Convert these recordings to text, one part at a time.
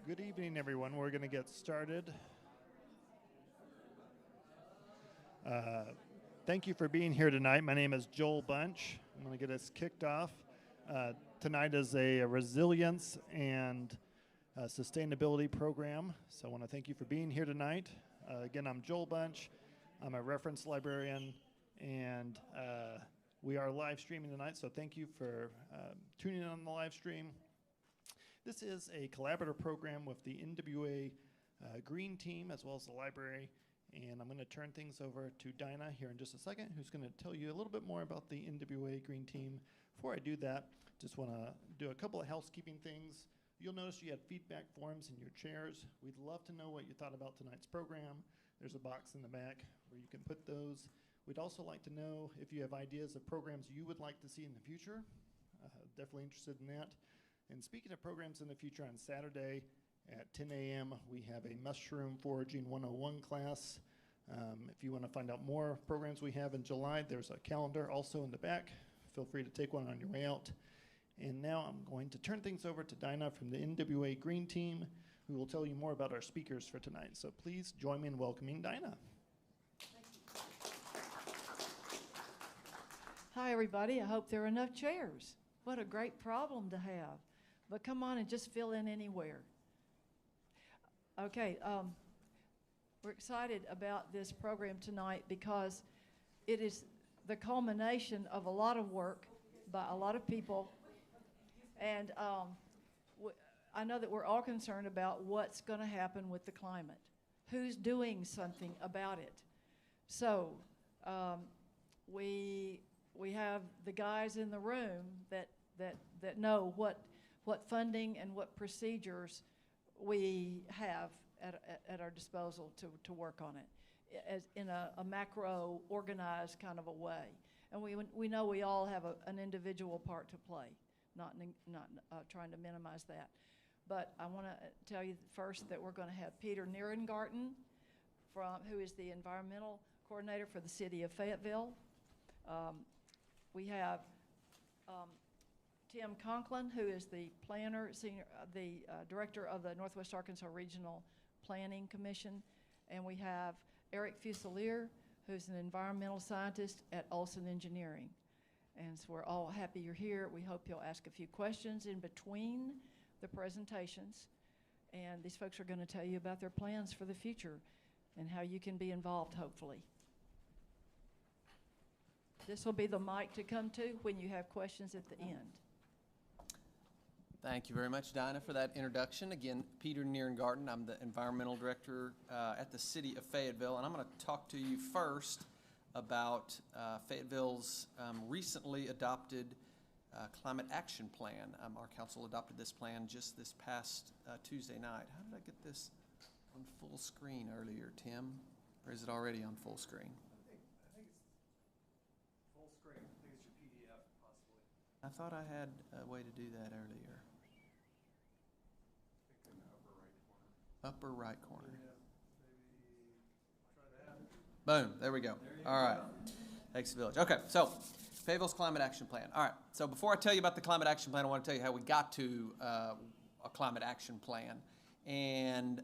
Good evening, everyone. We're going to get started. Thank you for being here tonight. My name is Joel Bunch. I'm going to get us kicked off. Tonight is a resilience and sustainability program, so I want to thank you for being here tonight. Again, I'm Joel Bunch. I'm a reference librarian, and we are live streaming tonight, so thank you for tuning in on the live stream. This is a collaborative program with the NWA Green Team as well as the library, and I'm going to turn things over to Dinah here in just a second, who's going to tell you a little bit more about the NWA Green Team. Before I do that, just want to do a couple of housekeeping things. You'll notice you had feedback forms in your chairs. We'd love to know what you thought about tonight's program. There's a box in the back where you can put those. We'd also like to know if you have ideas of programs you would like to see in the future. Definitely interested in that. And speaking of programs in the future, on Saturday at 10 a.m., we have a Mushroom Foraging 101 class. If you want to find out more programs we have in July, there's a calendar also in the back. Feel free to take one on your way out. And now I'm going to turn things over to Dinah from the NWA Green Team, who will tell you more about our speakers for tonight. So please join me in welcoming Dinah. Hi, everybody. I hope there are enough chairs. What a great problem to have. But come on and just fill in anywhere. Okay, we're excited about this program tonight because it is the culmination of a lot of work by a lot of people. And I know that we're all concerned about what's going to happen with the climate. Who's doing something about it? So we have the guys in the room that know what funding and what procedures we have at our disposal to work on it as in a macro organized kind of a way. And we know we all have an individual part to play, not trying to minimize that. But I want to tell you first that we're going to have Peter Nierengarten, who is the environmental coordinator for the city of Fayetteville. We have Tim Conklin, who is the director of the Northwest Arkansas Regional Planning Commission. And we have Eric Fusilier, who's an environmental scientist at Olson Engineering. And so we're all happy you're here. We hope you'll ask a few questions in between the presentations. And these folks are going to tell you about their plans for the future and how you can be involved, hopefully. This will be the mic to come to when you have questions at the end. Thank you very much, Dinah, for that introduction. Again, Peter Nierengarten. I'm the environmental director at the city of Fayetteville, and I'm going to talk to you first about Fayetteville's recently adopted climate action plan. Our council adopted this plan just this past Tuesday night. How did I get this on full screen earlier, Tim? Or is it already on full screen? I think it's full screen. I think it's your PDF, possibly. I thought I had a way to do that earlier. I think in the upper right corner. Upper right corner. Yeah, maybe try that. Boom, there we go. All right. Thanks, Village. Okay, so Fayetteville's Climate Action Plan. All right, so before I tell you about the Climate Action Plan, I want to tell you how we got to a Climate Action Plan. And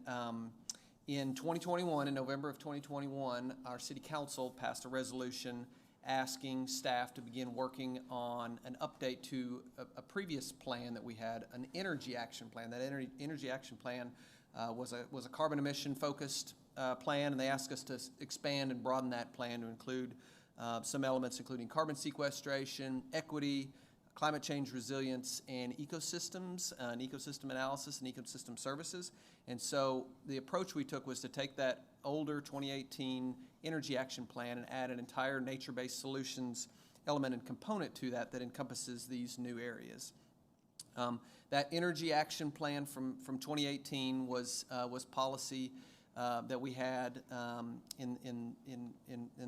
in 2021, in November of 2021, our city council passed a resolution asking staff to begin working on an update to a previous plan that we had, an energy action plan. That energy action plan was a carbon emission focused plan, and they asked us to expand and broaden that plan to include some elements including carbon sequestration, equity, climate change resilience, and ecosystems, and ecosystem analysis and ecosystem services. And so the approach we took was to take that older 2018 energy action plan and add an entire nature-based solutions element and component to that encompasses these new areas. That energy action plan from 2018 was policy that we had in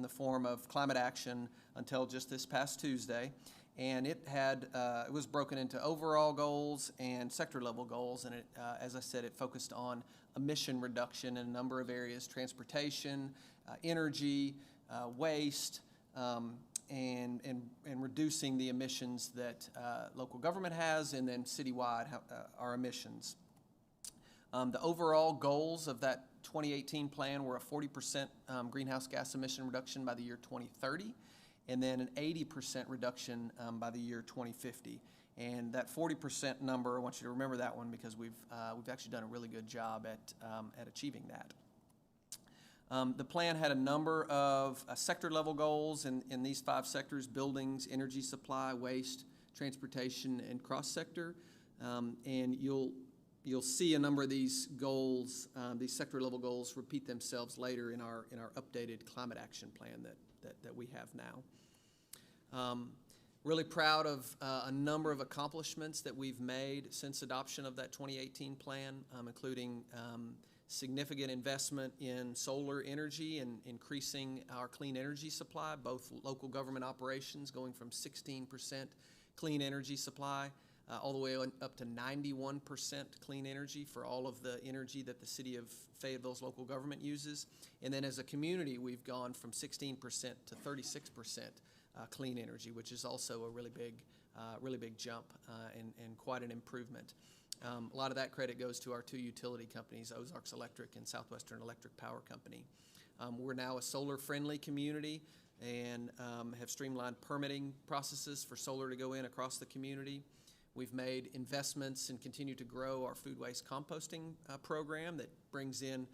the form of climate action until just this past Tuesday. And it was broken into overall goals and sector level goals, and as I said, it focused on emission reduction in a number of areas: transportation, energy, waste, and reducing the emissions that local government has, and then citywide our emissions. The overall goals of that 2018 plan were a 40% greenhouse gas emission reduction by the year 2030, and then an 80% reduction by the year 2050. And that 40% number, I want you to remember that one because we've actually done a really good job at achieving that. The plan had a number of sector-level goals in these 5 sectors: buildings, energy supply, waste, transportation, and cross-sector. And you'll see a number of these goals, these sector-level goals, repeat themselves later in our updated climate action plan that we have now. Really proud of a number of accomplishments that we've made since adoption of that 2018 plan, including significant investment in solar energy and increasing our clean energy supply, both local government operations going from 16% clean energy supply all the way up to 91% clean energy for all of the energy that the city of Fayetteville's local government uses. And then as a community, we've gone from 16% to 36% clean energy, which is also a really big jump and quite an improvement. A lot of that credit goes to our 2 utility companies, Ozarks Electric and Southwestern Electric Power Company. We're now a solar-friendly community and have streamlined permitting processes for solar to go in across the community. We've made investments and continue to grow our food waste composting program that brings in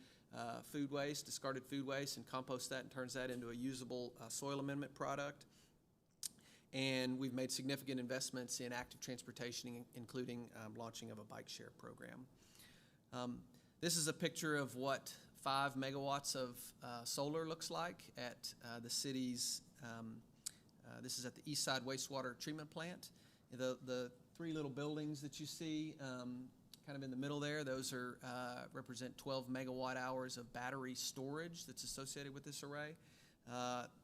food waste, discarded food waste, and composts that and turns that into a usable soil amendment product. And we've made significant investments in active transportation, including launching of a bike share program. This is a picture of what 5 megawatts of solar looks like at the city's, this is at the Eastside Wastewater Treatment Plant. The 3 little buildings that you see kind of in the middle there, those are represent 12 megawatt hours of battery storage that's associated with this array.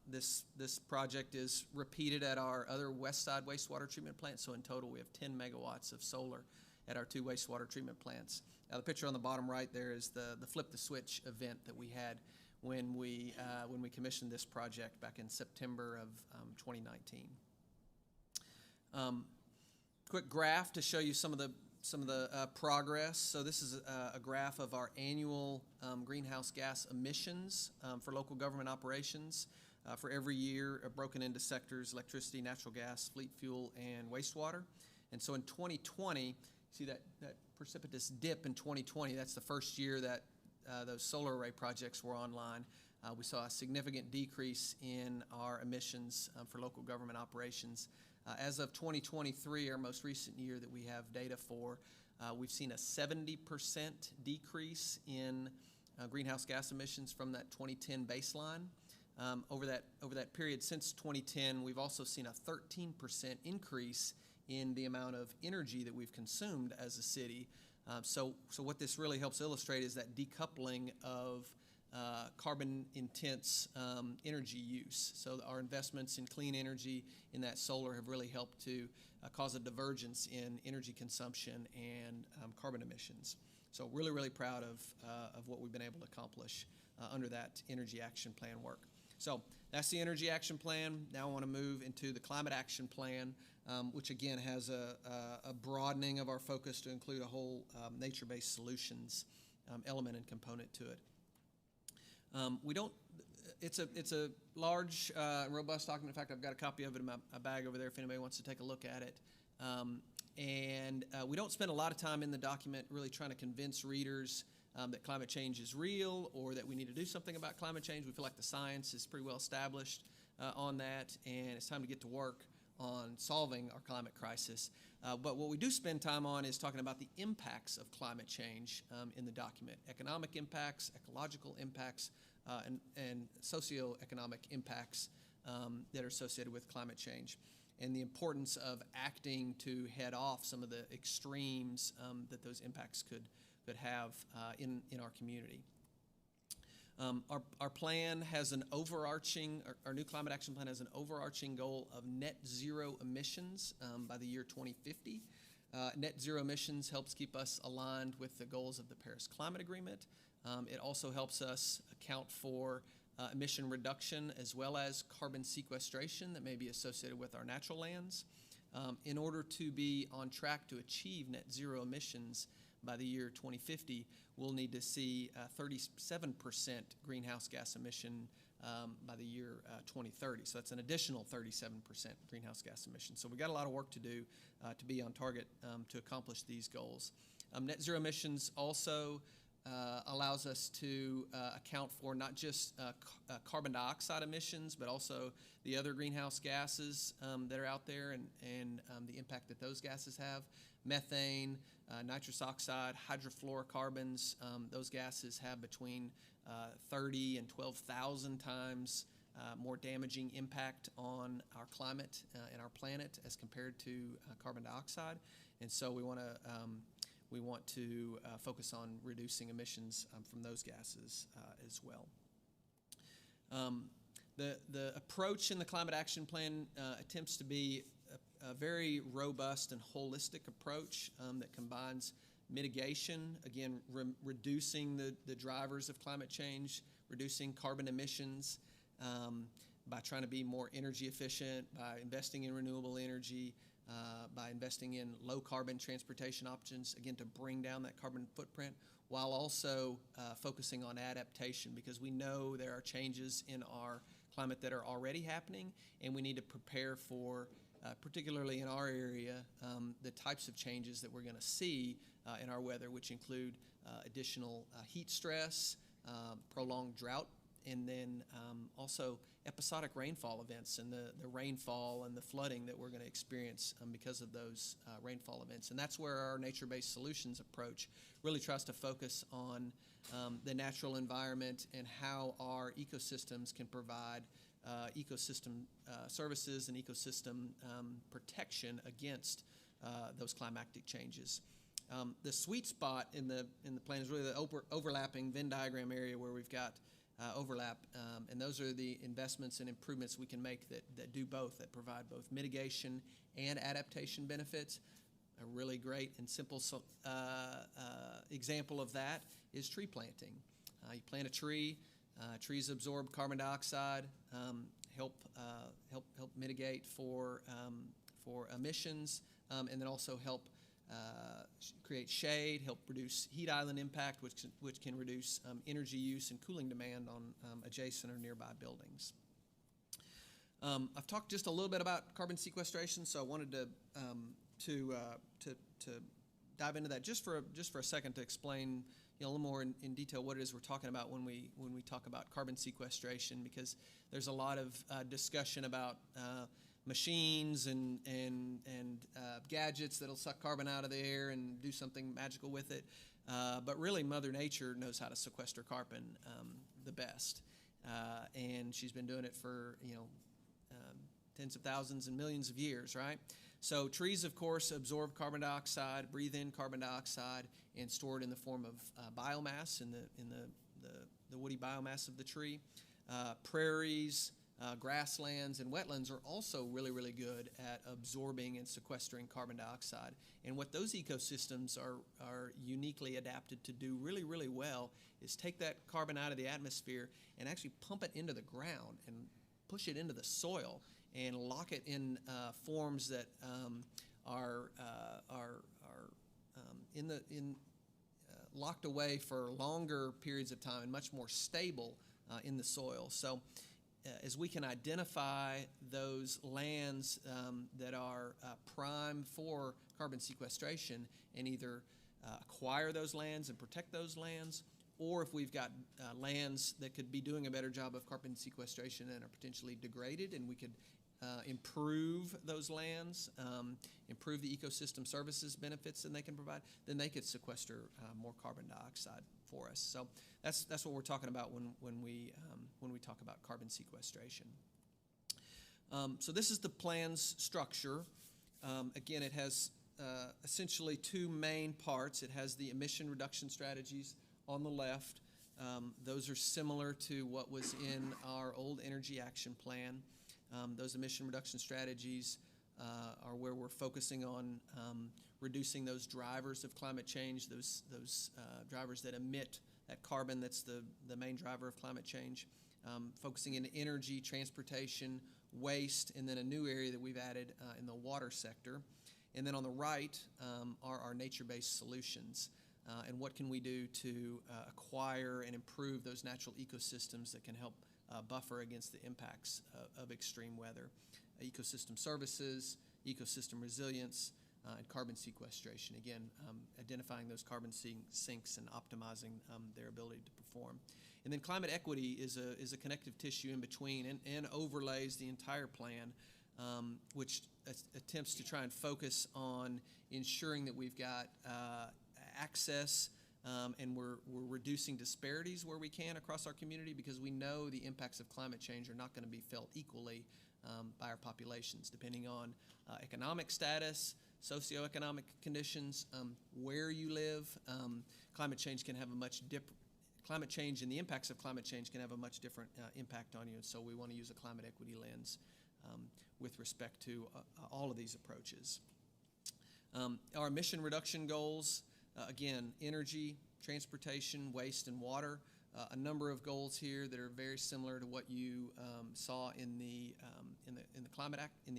This project is repeated at our other West Side wastewater treatment plant, so in total we have 10 megawatts of solar at our 2 wastewater treatment plants. Now the picture on the bottom right there is the Flip the Switch event that we had when we commissioned this project back in September of 2019. Quick graph to show you some of the progress. So this is a graph of our annual greenhouse gas emissions for local government operations for every year, broken into sectors: electricity, natural gas, fleet fuel, and wastewater. And so in 2020, see that precipitous dip in 2020, that's the first year that those solar array projects were online. We saw a significant decrease in our emissions for local government operations. As of 2023, our most recent year that we have data for, we've seen a 70% decrease in greenhouse gas emissions from that 2010 baseline. Over that period since 2010, we've also seen a 13% increase in the amount of energy that we've consumed as a city. So what this really helps illustrate is that decoupling of carbon-intense energy use. So our investments in clean energy in that solar have really helped to cause a divergence in energy consumption and carbon emissions. So really proud of what we've been able to accomplish under that Energy Action Plan work. So that's the Energy Action Plan. Now I want to move into the Climate Action Plan, which again has a broadening of our focus to include a whole nature-based solutions element and component to it. It's a large and robust document. In fact, I've got a copy of it in my bag over there if anybody wants to take a look at it. And we don't spend a lot of time in the document really trying to convince readers that climate change is real or that we need to do something about climate change. We feel like the science is pretty well established on that, and it's time to get to work on solving our climate crisis. But what we do spend time on is talking about the impacts of climate change in the document: economic impacts, ecological impacts, and socioeconomic impacts that are associated with climate change, and the importance of acting to head off some of the extremes that those impacts could have in our community. Our plan has an overarching, our new climate action plan has an overarching goal of net zero emissions by the year 2050. Net zero emissions helps keep us aligned with the goals of the Paris Climate Agreement. It also helps us account for emission reduction as well as carbon sequestration that may be associated with our natural lands. In order to be on track to achieve net zero emissions by the year 2050, we'll need to see 37% greenhouse gas emission by the year 2030. So that's an additional 37% greenhouse gas emissions. So we've got a lot of work to do to be on target to accomplish these goals. Net zero emissions also allows us to account for not just carbon dioxide emissions, but also the other greenhouse gases that are out there and the impact that those gases have. Methane, nitrous oxide, hydrofluorocarbons, those gases have between 30 and 12,000 times more damaging impact on our climate and our planet as compared to carbon dioxide. And so we want to focus on reducing emissions from those gases as well. The approach in the Climate Action Plan attempts to be a very robust and holistic approach that combines mitigation, again, reducing the drivers of climate change, reducing carbon emissions by trying to be more energy efficient, by investing in renewable energy, by investing in low carbon transportation options, again, to bring down that carbon footprint, while also focusing on adaptation, because we know there are changes in our climate that are already happening, and we need to prepare for, particularly in our area, the types of changes that we're going to see in our weather, which include additional heat stress, prolonged drought, and then also episodic rainfall events and the rainfall and the flooding that we're going to experience because of those rainfall events. And that's where our nature-based solutions approach really tries to focus on the natural environment and how our ecosystems can provide ecosystem services and ecosystem protection against those climatic changes. The sweet spot in the plan is really the overlapping Venn diagram area where we've got overlap, and those are the investments and improvements we can make that do both, that provide both mitigation and adaptation benefits. A really great and simple example of that is tree planting. You plant a tree, trees absorb carbon dioxide, help mitigate for emissions, and then also help create shade, help reduce heat island impact, which can reduce energy use and cooling demand on adjacent or nearby buildings. I've talked just a little bit about carbon sequestration, so I wanted to dive into that just for a second to explain a little more in detail what it is we're talking about when we talk about carbon sequestration, because there's a lot of discussion about machines and gadgets that'll suck carbon out of the air and do something magical with it. But really, Mother Nature knows how to sequester carbon the best. And she's been doing it for, tens of thousands and millions of years, right? So trees, of course, absorb carbon dioxide, breathe in carbon dioxide, and store it in the form of biomass in the woody biomass of the tree. Prairies, grasslands, and wetlands are also really, really good at absorbing and sequestering carbon dioxide. And what those ecosystems are uniquely adapted to do really, really well is take that carbon out of the atmosphere and actually pump it into the ground and push it into the soil and lock it in forms that are locked away for longer periods of time and much more stable in the soil. So as we can identify those lands that are prime for carbon sequestration and either acquire those lands and protect those lands, or if we've got lands that could be doing a better job of carbon sequestration and are potentially degraded, and we could improve those lands, improve the ecosystem services benefits that they can provide, then they could sequester more carbon dioxide for us. So that's what we're talking about when we talk about carbon sequestration. So this is the plan's structure. Again, it has essentially two main parts. It has the emission reduction strategies on the left. Those are similar to what was in our old energy action plan. Those emission reduction strategies are where we're focusing on reducing those drivers of climate change, those drivers that emit that carbon that's the main driver of climate change, focusing in energy, transportation, waste, and then a new area that we've added in the water sector. And then on the right are our nature-based solutions. and what can we do to acquire and improve those natural ecosystems that can help buffer against the impacts of extreme weather. Ecosystem services, ecosystem resilience, and carbon sequestration. Again, identifying those carbon sinks and optimizing their ability to perform. And then climate equity is a connective tissue in between and overlays the entire plan, which attempts to try and focus on ensuring that we've got access and we're reducing disparities where we can across our community, because we know the impacts of climate change are not going to be felt equally by our populations, depending on economic status, socioeconomic conditions, where you live. Climate change can have a much climate change and the impacts of climate change can have a much different impact on you, and so we want to use a climate equity lens with respect to all of these approaches. Our emission reduction goals, again, energy, transportation, waste, and water. A number of goals here that are very similar to what you saw in the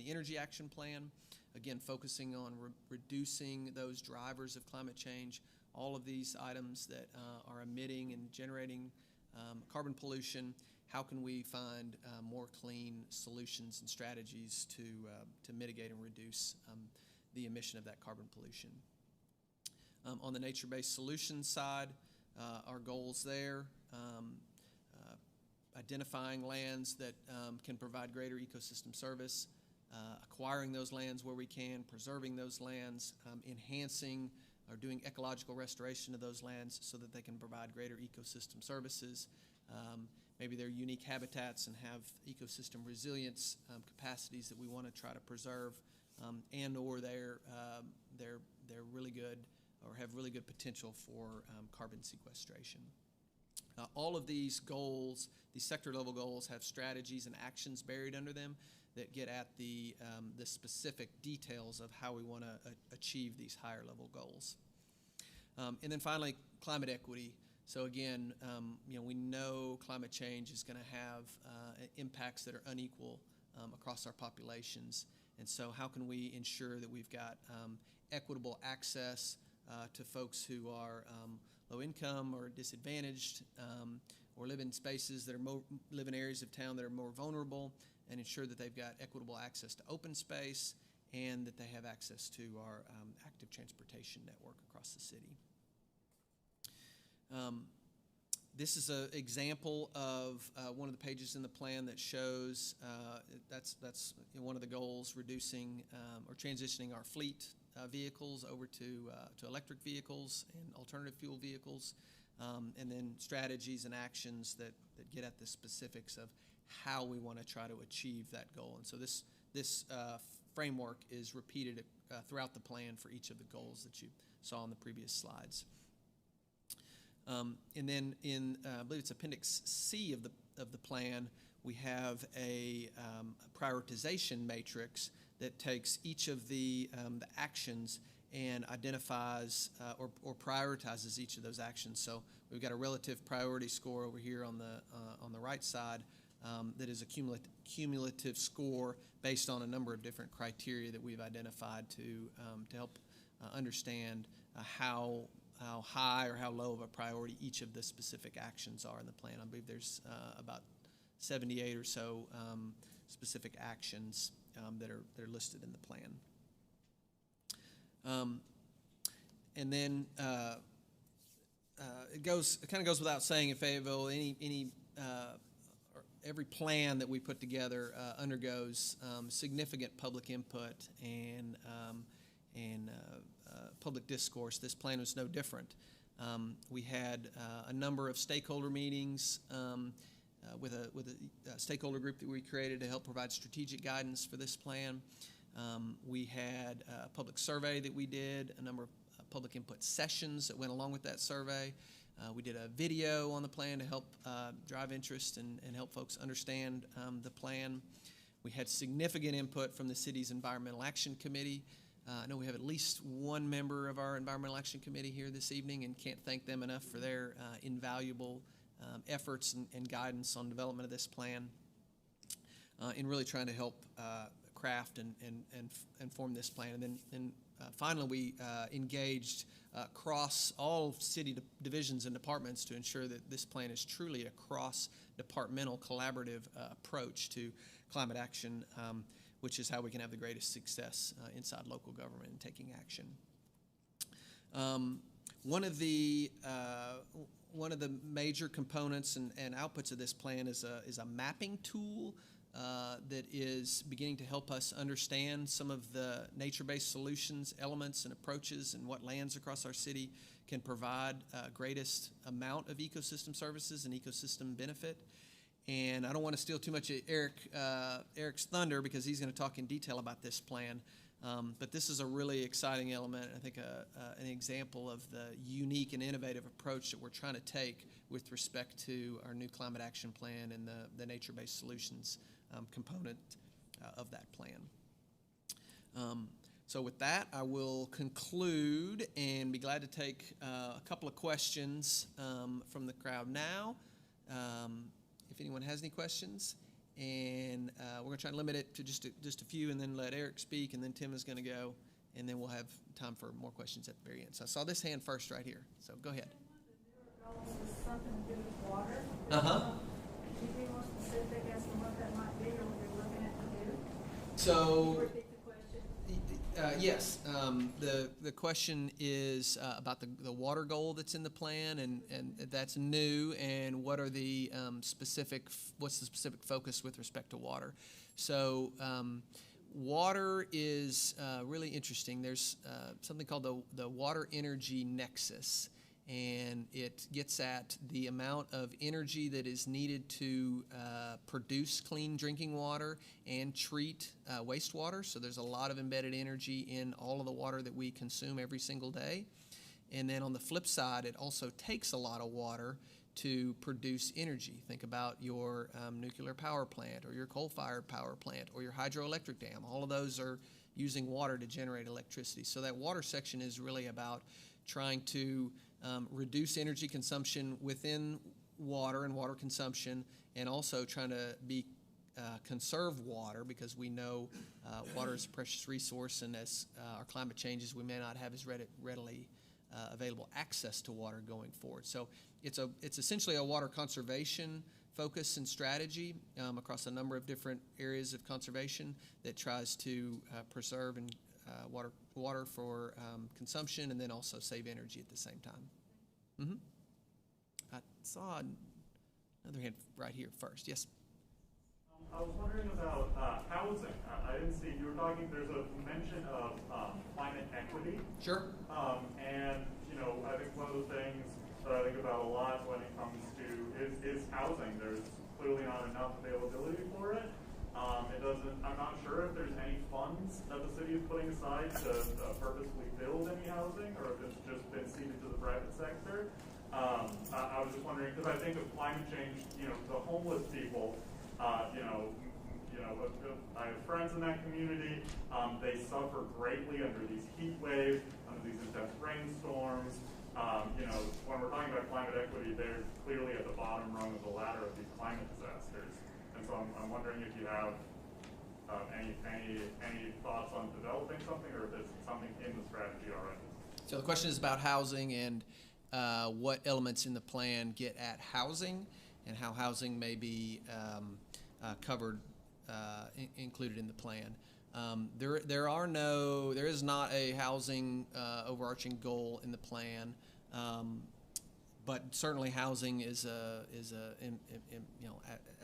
Energy Action Plan. Again, focusing on reducing those drivers of climate change. All of these items that are emitting and generating carbon pollution. How can we find more clean solutions and strategies to mitigate and reduce the emission of that carbon pollution? On the nature-based solutions side, our goals there, identifying lands that can provide greater ecosystem service, acquiring those lands where we can, preserving those lands, enhancing or doing ecological restoration of those lands so that they can provide greater ecosystem services. Maybe they're unique habitats and have ecosystem resilience capacities that we want to try to preserve, and or they're really good or have really good potential for carbon sequestration. All of these goals, these sector-level goals, have strategies and actions buried under them that get at the specific details of how we want to achieve these higher-level goals. And then finally, climate equity. So again, we know climate change is going to have impacts that are unequal across our populations. And so how can we ensure that we've got equitable access to folks who are low income or disadvantaged, or live in spaces that live in areas of town that are more vulnerable, and ensure that they've got equitable access to open space and that they have access to our active transportation network across the city. This is an example of one of the pages in the plan that shows that's one of the goals, reducing or transitioning our fleet vehicles over to electric vehicles and alternative fuel vehicles, and then strategies and actions that get at the specifics of how we want to try to achieve that goal. And so this framework is repeated throughout the plan for each of the goals that you saw on the previous slides. And then in, I believe it's Appendix C of the plan, we have a prioritization matrix that takes each of the actions and identifies or prioritizes each of those actions. So we've got a relative priority score over here on the right side that is a cumulative score based on a number of different criteria that we've identified to help understand how high or how low of a priority each of the specific actions are in the plan. I believe there's about 78 or so specific actions that are listed in the plan. And then it kind of goes without saying in Fayetteville, every plan that we put together undergoes significant public input and public discourse. This plan was no different. We had a number of stakeholder meetings with a stakeholder group that we created to help provide strategic guidance for this plan. We had a public survey that we did, a number of public input sessions that went along with that survey. We did a video on the plan to help drive interest and help folks understand the plan. We had significant input from the city's Environmental Action Committee. I know we have at least one member of our Environmental Action Committee here this evening, and can't thank them enough for their invaluable efforts and guidance on development of this plan, in really trying to help craft and form this plan. And then finally, we engaged across all city divisions and departments to ensure that this plan is truly a cross-departmental collaborative approach to climate action, which is how we can have the greatest success inside local government in taking action. One of the major components and outputs of this plan is a mapping tool that is beginning to help us understand some of the nature-based solutions, elements, and approaches, and what lands across our city can provide greatest amount of ecosystem services and ecosystem benefit. And I don't want to steal too much of Eric's thunder, because he's going to talk in detail about this plan. But this is a really exciting element, I think an example of the unique and innovative approach that we're trying to take with respect to our new climate action plan and the nature-based solutions component of that plan. So with that, I will conclude and be glad to take a couple of questions from the crowd now, if anyone has any questions. And we're going to try and limit it to just a few, and then let Eric speak, and then Tim is going to go, and then we'll have time for more questions at the very end. So I saw this hand first right here, so go ahead. Something to do with water. Uh-huh. Could you be more specific as to what that might be, or what you're looking at to do? So, Can you repeat the question? yes, the question is about the water goal that's in the plan, and that's new, and what are the what's the specific focus with respect to water? So water is really interesting. There's something called the water energy nexus, and it gets at the amount of energy that is needed to produce clean drinking water and treat wastewater. So there's a lot of embedded energy in all of the water that we consume every single day. And then on the flip side, it also takes a lot of water to produce energy. Think about your nuclear power plant, or your coal-fired power plant, or your hydroelectric dam. All of those are using water to generate electricity. So that water section is really about trying to reduce energy consumption within water and water consumption, and also trying to conserve water, because we know water is a precious resource, and as our climate changes, we may not have as readily available access to water going forward. So it's essentially a water conservation focus and strategy across a number of different areas of conservation that tries to preserve and water for consumption, and then also save energy at the same time. Mm-hmm. I saw another hand right here first. Yes. I was wondering about housing. I didn't see, you were talking, there's a mention of climate equity. Sure. And, I think one of the things that I think about a lot when it comes to is housing. There's clearly not enough availability for it. I'm not sure if there's any funds that the city is putting aside to purposefully build any housing, or if it's just been ceded to the private sector. I was just wondering, because I think of climate change, the homeless people, I have friends in that community. They suffer greatly under these heat waves, under these intense rainstorms. When we're talking about climate equity, they're clearly at the bottom rung of the ladder of these climate disasters. And so I'm wondering if you have any thoughts on developing something, or if there's something in the strategy already. So the question is about housing, and what elements in the plan get at housing, and how housing may be covered, included in the plan. There is not a housing overarching goal in the plan, but certainly housing is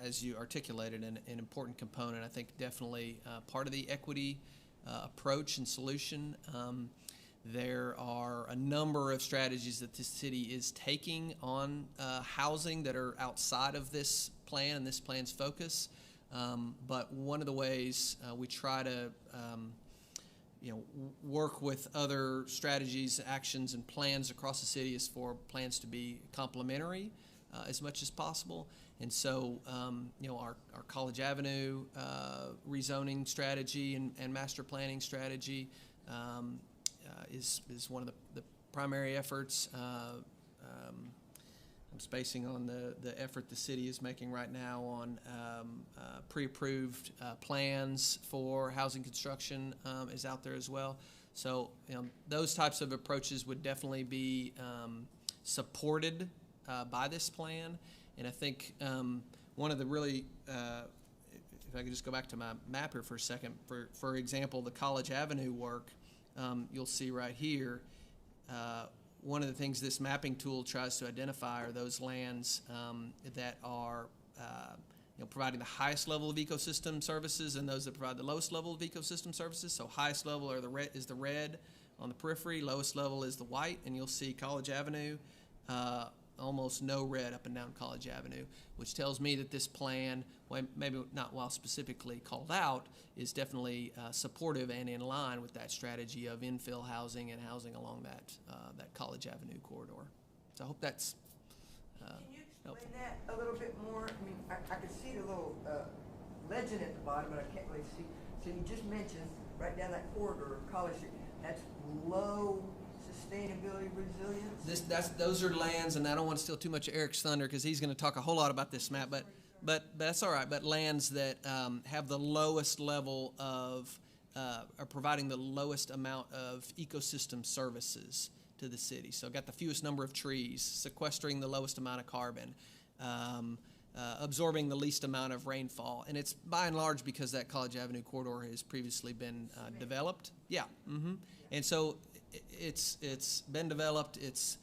as you articulated, an important component. I think definitely part of the equity approach and solution. There are a number of strategies that this city is taking on housing that are outside of this plan and this plan's focus. But one of the ways we try to work with other strategies, actions, and plans across the city is for plans to be complementary as much as possible. And so, our College Avenue rezoning strategy and master planning strategy is one of the primary efforts. I'm spacing on the effort the city is making right now on pre-approved plans for housing construction is out there as well. So those types of approaches would definitely be supported by this plan. And I think one of the really, if I could just go back to my map here for a second, for example, the College Avenue work, you'll see right here, one of the things this mapping tool tries to identify are those lands that are providing the highest level of ecosystem services and those that provide the lowest level of ecosystem services. So highest level are is the red on the periphery, lowest level is the white, and you'll see College Avenue, almost no red up and down College Avenue, which tells me that this plan, maybe not while specifically called out, is definitely supportive and in line with that strategy of infill housing and housing along that College Avenue corridor. So I hope that's Can you explain that a little bit more? I mean, I could see the little legend at the bottom, but I can't really see. So you just mentioned right down that corridor of College Street, that's low sustainability resilience? Those are lands, and I don't want to steal too much of Eric's thunder because he's going to talk a whole lot about this map, but that's all right. But lands that have the lowest level of, are providing the lowest amount of ecosystem services to the city. So got the fewest number of trees, sequestering the lowest amount of carbon, absorbing the least amount of rainfall. And it's by and large because that College Avenue corridor has previously been developed. Yeah. Mm-hmm. And so it's been developed. It's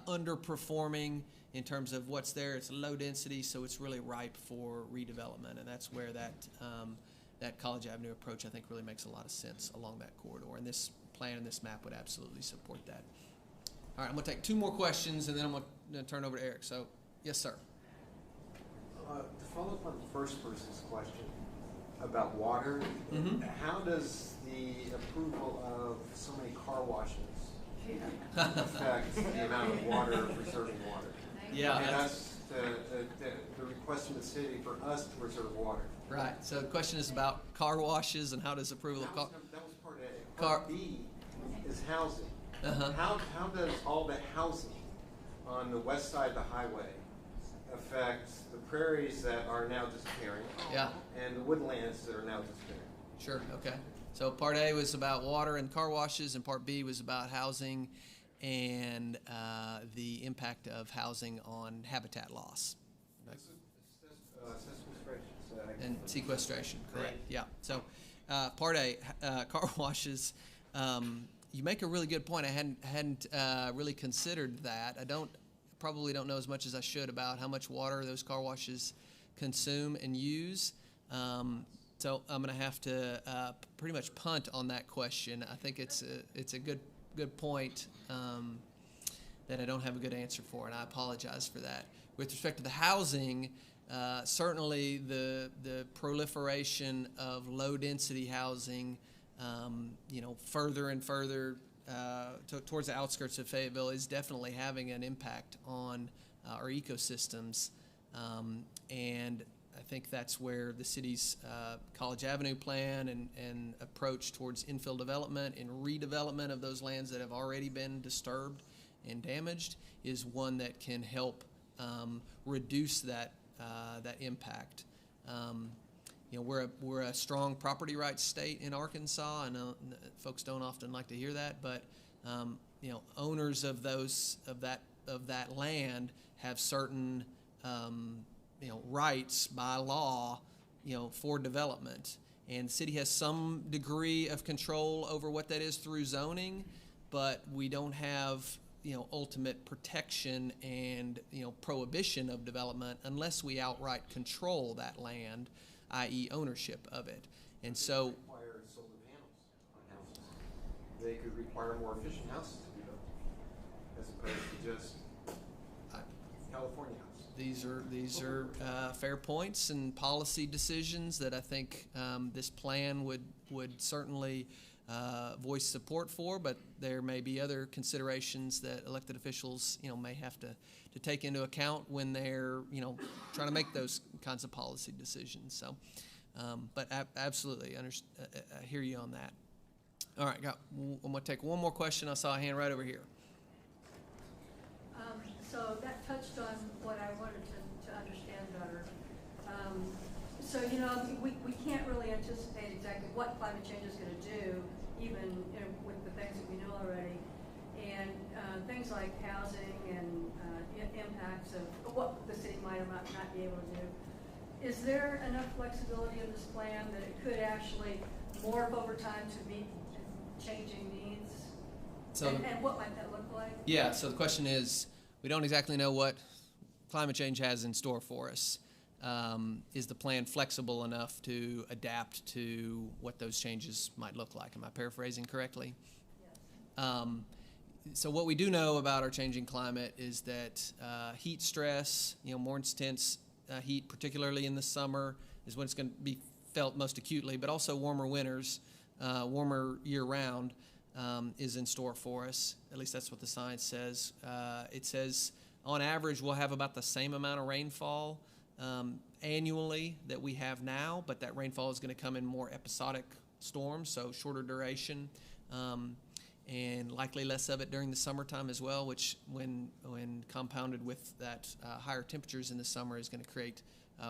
underperforming in terms of what's there. It's low density, so it's really ripe for redevelopment. And that's where that College Avenue approach, I think, really makes a lot of sense along that corridor. And this plan and this map would absolutely support that. All right, I'm going to take two more questions, and then I'm going to turn over to Eric. So, yes, sir. To follow up on the first person's question about water, how does the approval of so many car washes affect the amount of water preserving water? Yeah. And us, the request from the city for us to preserve water. Right. So the question is about car washes and how does approval of car. That was part A. Part B is housing. How does all the housing on the west side of the highway affect the prairies that are now disappearing and the woodlands that are now disappearing? Sure, okay. So part A was about water and car washes, and part B was about housing and the impact of housing on habitat loss. And sequestration, correct. Yeah. So part A, car washes. You make a really good point. I hadn't really considered that. Probably don't know as much as I should about how much water those car washes consume and use. So I'm going to have to pretty much punt on that question. I think it's a good point that I don't have a good answer for, and I apologize for that. With respect to the housing, certainly the proliferation of low density housing, further and further towards the outskirts of Fayetteville is definitely having an impact on our ecosystems, and I think that's where the city's College Avenue plan and approach towards infill development and redevelopment of those lands that have already been disturbed and damaged is one that can help reduce that impact. We're a strong property rights state in Arkansas. I know folks don't often like to hear that, but owners of that land have certain rights by law, for development, and the city has some degree of control over what that is through zoning, but we don't have ultimate protection and prohibition of development unless we outright control that land, i.e. ownership of it. And so require solar panels on houses. They could require more efficient houses to be built as opposed to just California houses. These are fair points and policy decisions that I think this plan would certainly voice support for, but there may be other considerations that elected officials may have to take into account when they're trying to make those kinds of policy decisions. So, but absolutely, I hear you on that. All right, I'm going to take one more question. I saw a hand right over here. So that touched on what I wanted to understand better. So we can't really anticipate exactly what climate change is going to do even with the things that we know already. And things like housing and impacts of what the city might or might not be able to do. Is there enough flexibility in this plan that it could actually morph over time to meet changing needs? So, and what might that look like? yeah, so the question is, we don't exactly know what climate change has in store for us. Is the plan flexible enough to adapt to what those changes might look like? Am I paraphrasing correctly? Yes. So what we do know about our changing climate is that heat stress, more intense heat, particularly in the summer, is when it's going to be felt most acutely, but also warmer winters, warmer year-round, is in store for us. At least that's what the science says. It says on average we'll have about the same amount of rainfall annually that we have now, but that rainfall is going to come in more episodic storms, so shorter duration, and likely less of it during the summertime as well, which when compounded with that higher temperatures in the summer is going to create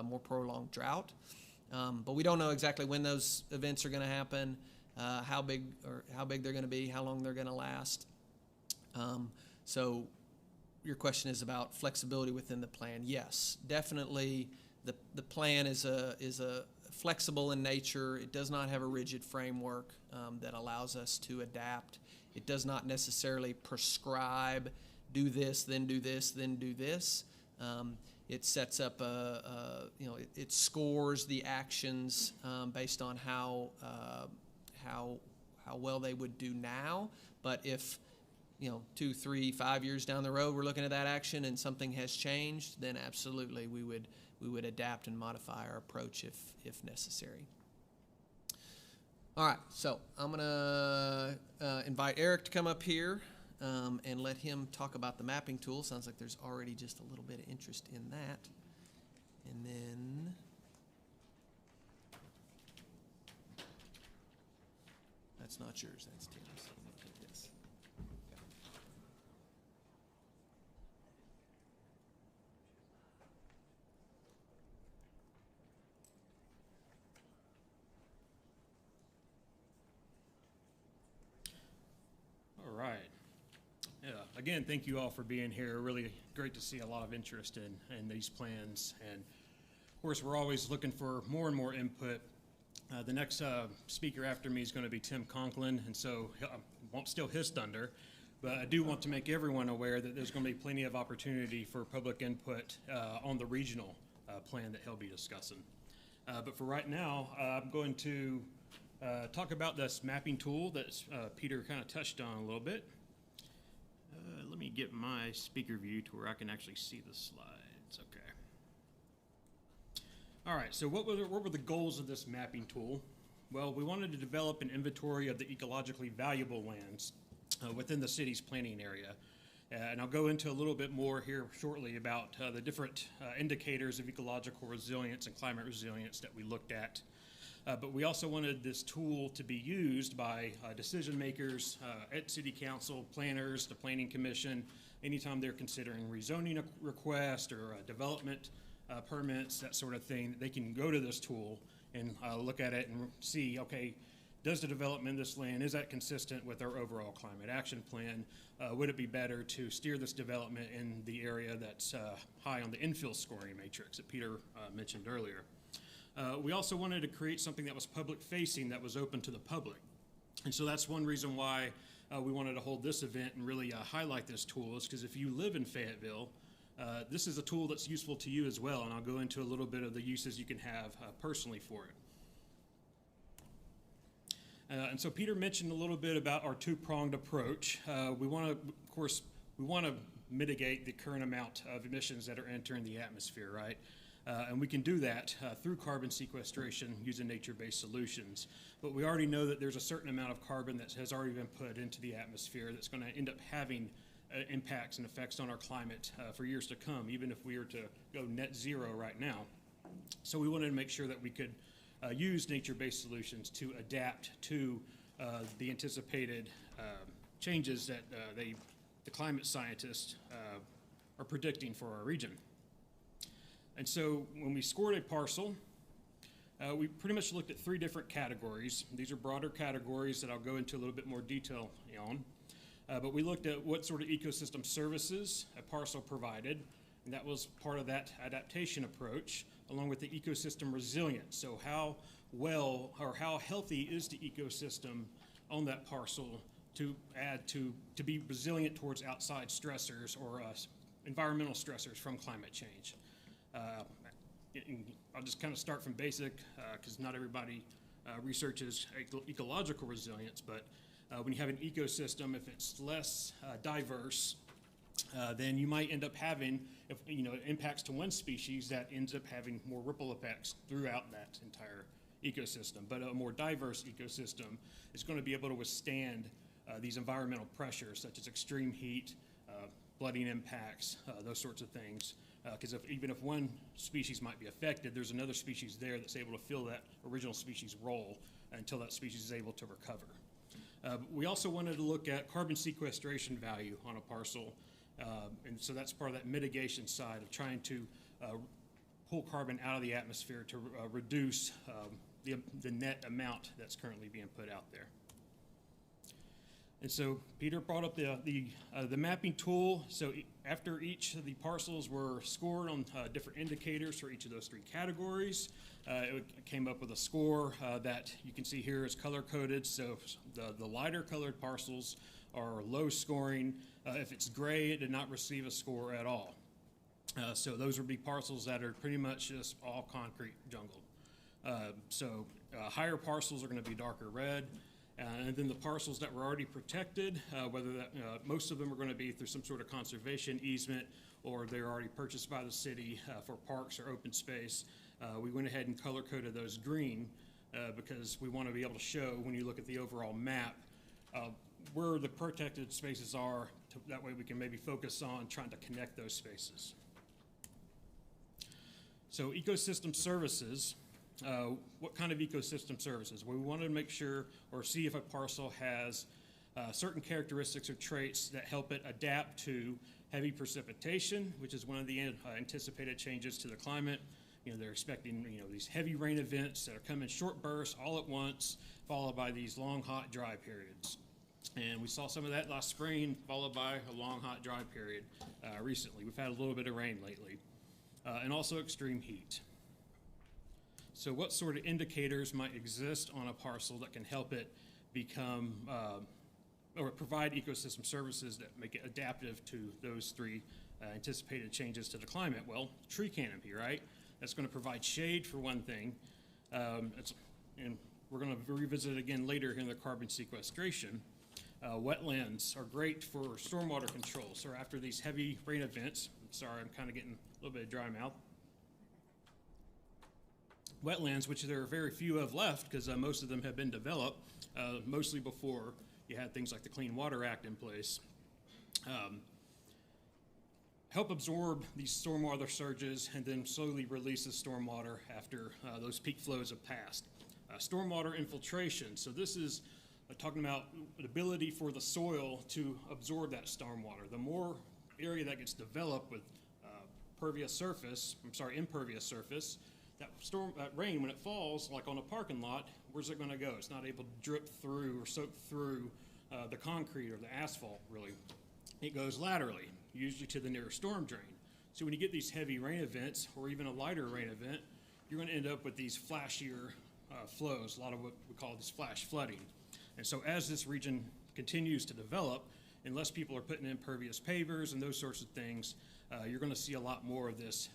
more prolonged drought. But we don't know exactly when those events are going to happen, how big they're going to be, how long they're going to last. So your question is about flexibility within the plan. Yes, definitely the plan is a flexible in nature. It does not have a rigid framework that allows us to adapt. It does not necessarily prescribe do this, then do this, then do this. It sets up it scores the actions based on how well they would do now. But if 2, 3, 5 years down the road we're looking at that action and something has changed, then absolutely we would adapt and modify our approach if necessary. All right, so I'm going to invite Eric to come up here and let him talk about the mapping tool. Sounds like there's already just a little bit of interest in that. And then that's not yours, that's Tim's. So I'm going to take this. All right. Yeah, again, thank you all for being here. Really great to see a lot of interest in these plans. And of course, we're always looking for more and more input. The next speaker after me is going to be Tim Conklin, and so I won't steal his thunder, but I do want to make everyone aware that there's going to be plenty of opportunity for public input on the regional plan that he'll be discussing. But for right now, I'm going to talk about this mapping tool that Peter kind of touched on a little bit. Let me get my speaker view to where I can actually see the slides. Okay. All right, so what were the goals of this mapping tool? Well, we wanted to develop an inventory of the ecologically valuable lands within the city's planning area. And I'll go into a little bit more here shortly about the different indicators of ecological resilience and climate resilience that we looked at. But we also wanted this tool to be used by decision makers at City Council, planners, the Planning Commission, anytime they're considering rezoning a request or development permits, that sort of thing. They can go to this tool and look at it and see, okay, does the development of this land, is that consistent with our overall climate action plan? Would it be better to steer this development in the area that's high on the infill scoring matrix that Peter mentioned earlier? We also wanted to create something that was public-facing, that was open to the public. And so that's one reason why we wanted to hold this event and really highlight this tool, is because if you live in Fayetteville, this is a tool that's useful to you as well, and I'll go into a little bit of the uses you can have personally for it. And so Peter mentioned a little bit about our two-pronged approach. We want to, of course, mitigate the current amount of emissions that are entering the atmosphere, right? And we can do that through carbon sequestration using nature-based solutions. But we already know that there's a certain amount of carbon that has already been put into the atmosphere that's going to end up having impacts and effects on our climate for years to come, even if we were to go net zero right now. So we wanted to make sure that we could use nature-based solutions to adapt to the anticipated changes that the climate scientists are predicting for our region. And so when we scored a parcel, We pretty much looked at 3 different categories. These are broader categories that I'll go into a little bit more detail on. But we looked at what sort of ecosystem services a parcel provided, and that was part of that adaptation approach, along with the ecosystem resilience. So how well or how healthy is the ecosystem on that parcel to be resilient towards outside stressors or environmental stressors from climate change. I'll just kind of start from basic because not everybody researches ecological resilience, but when you have an ecosystem, if it's less diverse, then you might end up having, if impacts to one species, that ends up having more ripple effects throughout that entire ecosystem. But a more diverse ecosystem is going to be able to withstand these environmental pressures, such as extreme heat, flooding impacts, those sorts of things. Because even if one species might be affected, there's another species there that's able to fill that original species role until that species is able to recover. We also wanted to look at carbon sequestration value on a parcel, and so that's part of that mitigation side of trying to pull carbon out of the atmosphere to reduce the net amount that's currently being put out there. And so Peter brought up the mapping tool. So after each of the parcels were scored on different indicators for each of those 3 categories, it came up with a score that you can see here is color-coded. So the lighter colored parcels are low scoring. If it's gray, it did not receive a score at all. So those would be parcels that are pretty much just all concrete jungle. Higher parcels are going to be darker red. And then the parcels that were already protected, whether that, most of them are going to be through some sort of conservation easement or they're already purchased by the city for parks or open space, we went ahead and color-coded those green because we want to be able to show, when you look at the overall map, where the protected spaces are. That way we can maybe focus on trying to connect those spaces. So ecosystem services. What kind of ecosystem services? We wanted to make sure or see if a parcel has certain characteristics or traits that help it adapt to heavy precipitation, which is one of the anticipated changes to the climate. They're expecting these heavy rain events that are coming in short bursts all at once, followed by these long, hot, dry periods. And we saw some of that last spring, followed by a long, hot, dry period recently. We've had a little bit of rain lately, and also extreme heat. So what sort of indicators might exist on a parcel that can help it become or provide ecosystem services that make it adaptive to those 3 anticipated changes to the climate? Well, tree canopy, right? That's going to provide shade for one thing. And we're going to revisit it again later in the carbon sequestration. Wetlands are great for stormwater control. So after these heavy rain events, I'm sorry, I'm kind of getting a little bit of dry mouth. Wetlands, which there are very few of left because most of them have been developed, mostly before you had things like the Clean Water Act in place, help absorb these stormwater surges and then slowly release the stormwater after those peak flows have passed. Stormwater infiltration, so this is talking about the ability for the soil to absorb that stormwater. The more area that gets developed with impervious surface, that rain, when it falls, like on a parking lot, where's it going to go? It's not able to drip through or soak through the concrete or the asphalt, really. It goes laterally, usually to the nearest storm drain. So when you get these heavy rain events, or even a lighter rain event, you're going to end up with these flashier flows, a lot of what we call this flash flooding. And so as this region continues to develop, unless people are putting in impervious pavers and those sorts of things, you're going to see a lot more of this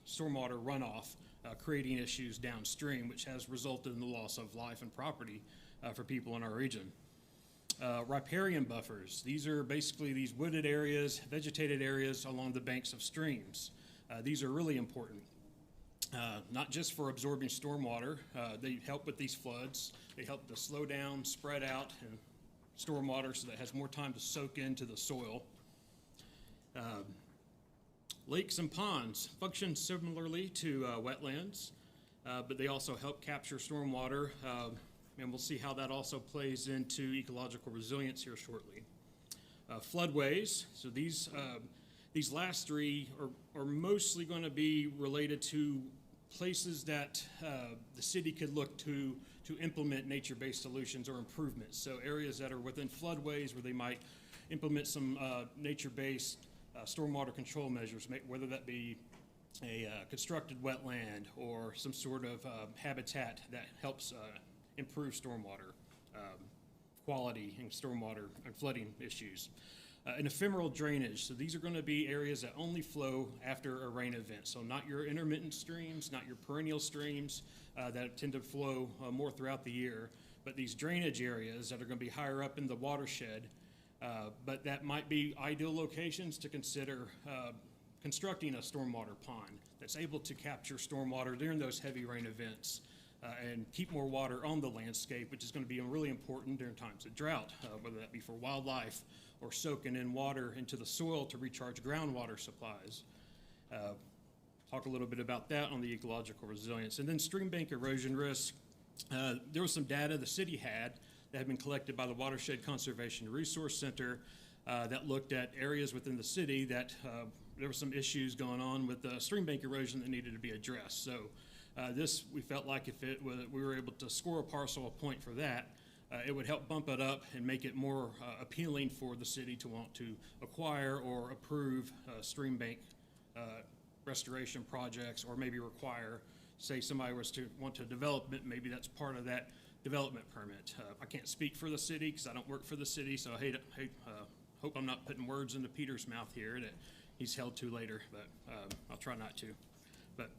stormwater runoff creating issues downstream, which has resulted in the loss of life and property for people in our region. Riparian buffers. These are basically these wooded areas, vegetated areas along the banks of streams. These are really important, not just for absorbing stormwater. They help with these floods. They help to slow down, spread out, and stormwater so that it has more time to soak into the soil. Lakes and ponds function similarly to wetlands, but they also help capture stormwater, and we'll see how that also plays into ecological resilience here shortly. Floodways, so these last 3 are mostly going to be related to places that the city could look to implement nature-based solutions or improvements. So areas that are within floodways where they might implement some nature-based stormwater control measures, whether that be a constructed wetland or some sort of habitat that helps improve stormwater quality and stormwater and flooding issues. And ephemeral drainage. So these are going to be areas that only flow after a rain event. So not your intermittent streams, not your perennial streams that tend to flow more throughout the year, but these drainage areas that are going to be higher up in the watershed. But that might be ideal locations to consider constructing a stormwater pond that's able to capture stormwater during those heavy rain events and keep more water on the landscape, which is going to be really important during times of drought, whether that be for wildlife or soaking in water into the soil to recharge groundwater supplies. Talk a little bit about that on the ecological resilience. And then stream bank erosion risk. There was some data the city had that had been collected by the Watershed Conservation Resource Center that looked at areas within the city that there were some issues going on with stream bank erosion that needed to be addressed. So this, we felt like if we were able to score a parcel a point for that, it would help bump it up and make it more appealing for the city to want to acquire or approve stream bank restoration projects, or maybe require, say somebody was to want to develop it, maybe that's part of that development permit. I can't speak for the city because I don't work for the city, so I hope I'm not putting words into Peter's mouth here that he's held to later, but I'll try not to. But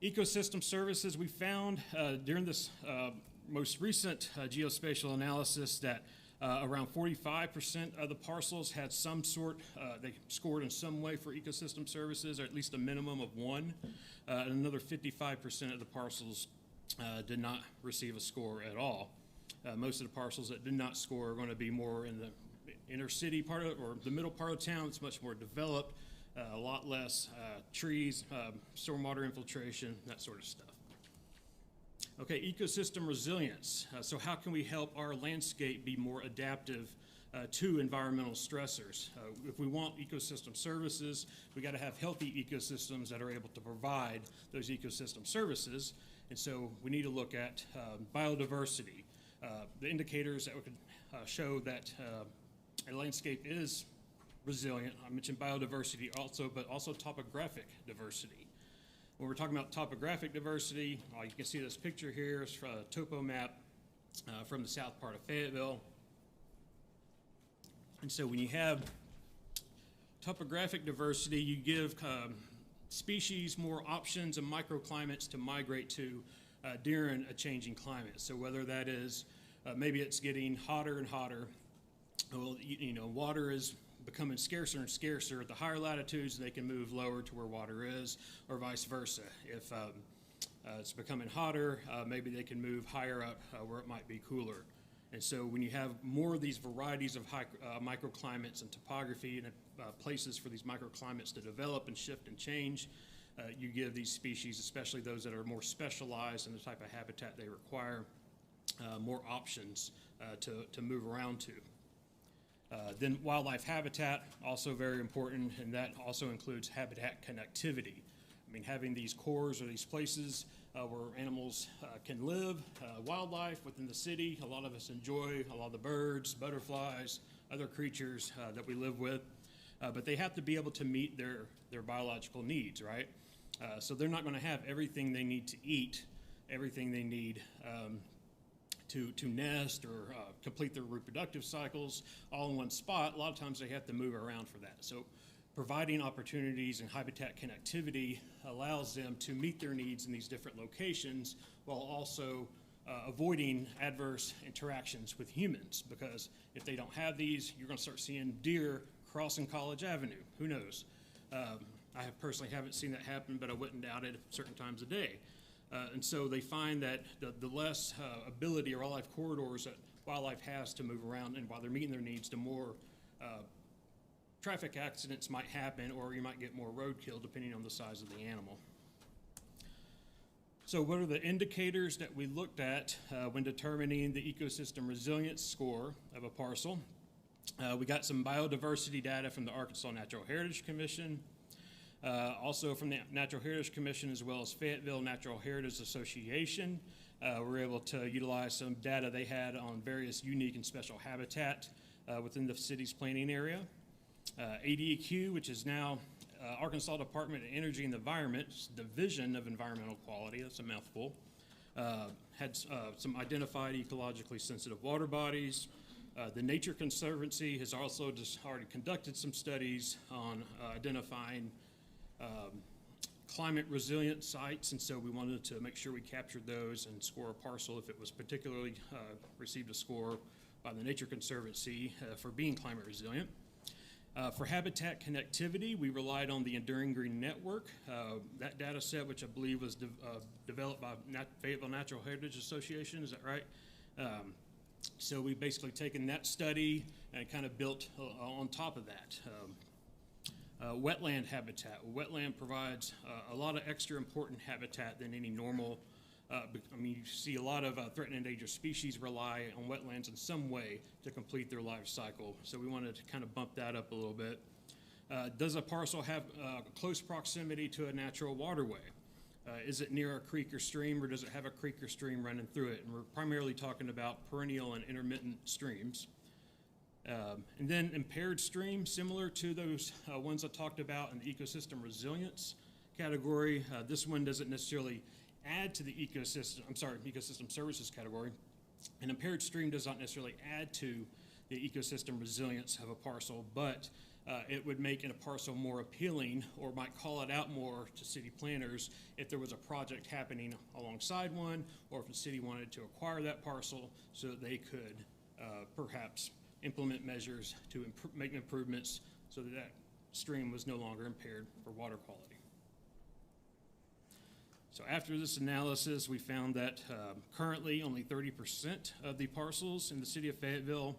ecosystem services, we found during this most recent geospatial analysis that around 45% of the parcels had some sort, they scored in some way for ecosystem services, or at least a minimum of one. And another 55% of the parcels did not receive a score at all. Most of the parcels that did not score are going to be more in the inner city part of, or the middle part of town. It's much more developed, a lot less trees, stormwater infiltration, that sort of stuff. Okay, ecosystem resilience. So how can we help our landscape be more adaptive to environmental stressors? If we want ecosystem services, we got to have healthy ecosystems that are able to provide those ecosystem services. And so we need to look at biodiversity. The indicators that we could show that a landscape is resilient. I mentioned biodiversity also, but also topographic diversity. When we're talking about topographic diversity, you can see this picture here is from a topo map from the south part of Fayetteville. And so when you have topographic diversity, you give species more options and microclimates to migrate to during a changing climate. So whether that is, maybe it's getting hotter and hotter, well, water is becoming scarcer and scarcer. At the higher latitudes, they can move lower to where water is, or vice versa. If it's becoming hotter, maybe they can move higher up where it might be cooler. And so when you have more of these varieties of microclimates and topography and places for these microclimates to develop and shift and change, you give these species, especially those that are more specialized in the type of habitat they require, more options to move around to. Then wildlife habitat, also very important, and that also includes habitat connectivity. I mean, having these cores or these places where animals can live, wildlife within the city. A lot of us enjoy a lot of the birds, butterflies, other creatures that we live with, but they have to be able to meet their biological needs, right? So they're not going to have everything they need to eat, everything they need to nest or complete their reproductive cycles all in one spot. A lot of times they have to move around for that. So providing opportunities and habitat connectivity allows them to meet their needs in these different locations while also avoiding adverse interactions with humans, because if they don't have these, you're going to start seeing deer crossing College Avenue. Who knows? I personally haven't seen that happen, but I wouldn't doubt it at certain times of day. And so they find that the less ability or wildlife corridors that wildlife has to move around, and while they're meeting their needs, the more traffic accidents might happen, or you might get more roadkill depending on the size of the animal. So what are the indicators that we looked at when determining the ecosystem resilience score of a parcel? We got some biodiversity data from the Arkansas Natural Heritage Commission. Also from the Natural Heritage Commission as well as Fayetteville Natural Heritage Association, we were able to utilize some data they had on various unique and special habitat within the city's planning area. ADEQ, which is now Arkansas Department of Energy and the Environment's Division of Environmental Quality, that's a mouthful, had some identified ecologically sensitive water bodies. The Nature Conservancy has also just already conducted some studies on identifying climate resilient sites, and so we wanted to make sure we captured those and score a parcel if it was particularly received a score by the Nature Conservancy for being climate resilient. For habitat connectivity, we relied on the Enduring Green Network. That data set, which I believe was developed by Fayetteville Natural Heritage Association, is that right? So we've basically taken that study and kind of built on top of that. Wetland habitat. Wetland provides a lot of extra important habitat than any normal. I mean, you see a lot of threatened and endangered species rely on wetlands in some way to complete their life cycle. So we wanted to kind of bump that up a little bit. Does a parcel have close proximity to a natural waterway? Is it near a creek or stream, or does it have a creek or stream running through it? And we're primarily talking about perennial and intermittent streams. And then impaired streams, similar to those ones I talked about in the ecosystem resilience category. This one doesn't necessarily add to the ecosystem services category. An impaired stream does not necessarily add to the ecosystem resilience of a parcel, but it would make a parcel more appealing, or might call it out more to city planners if there was a project happening alongside one, or if the city wanted to acquire that parcel so that they could perhaps implement measures to make improvements so that that stream was no longer impaired for water quality. So after this analysis, we found that currently only 30% of the parcels in the city of Fayetteville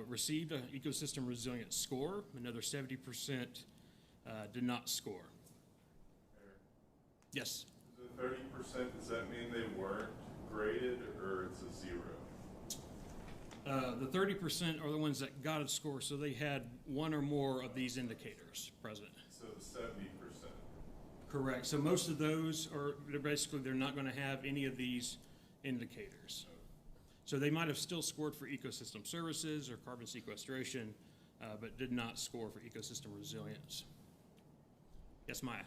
received an ecosystem resilience score. Another 70% did not score. Eric, Yes? the 30%, does that mean they weren't graded, or it's a zero? The 30% are the ones that got a score, so they had one or more of these indicators present. So the 70%. Correct. So most of those are, they're not going to have any of these indicators. So they might have still scored for ecosystem services or carbon sequestration, but did not score for ecosystem resilience. Yes, Maya?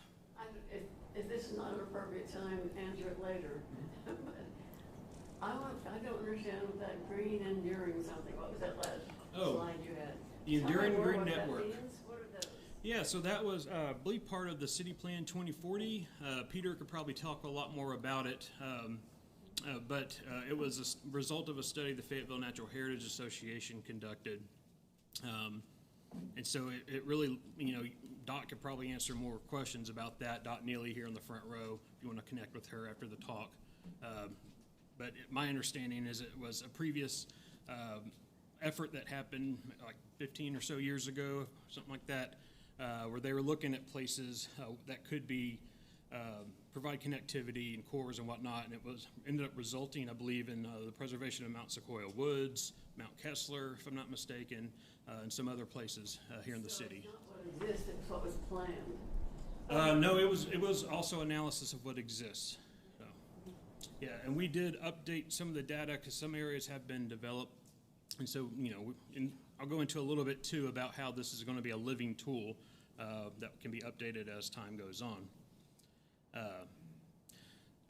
If this is not an appropriate time, answer it later. But I don't understand that green enduring something. What was that last slide you had? The Enduring Green Network. What are those? Yeah, so that was, I believe, part of the City Plan 2040. Peter could probably talk a lot more about it, but it was a result of a study the Fayetteville Natural Heritage Association conducted. And so it really, Dot could probably answer more questions about that. Dot Neely here in the front row, if you want to connect with her after the talk. But my understanding is it was a previous effort that happened like 15 or so years ago, something like that, where they were looking at places that could be provide connectivity and cores and whatnot, and it ended up resulting, I believe, in the preservation of Mount Sequoia Woods, Mount Kessler, if I'm not mistaken, and some other places here in the city. It's not what existed, it's what was planned. No, it was also analysis of what exists. So, yeah, and we did update some of the data because some areas have been developed, and so I'll go into a little bit too about how this is going to be a living tool that can be updated as time goes on.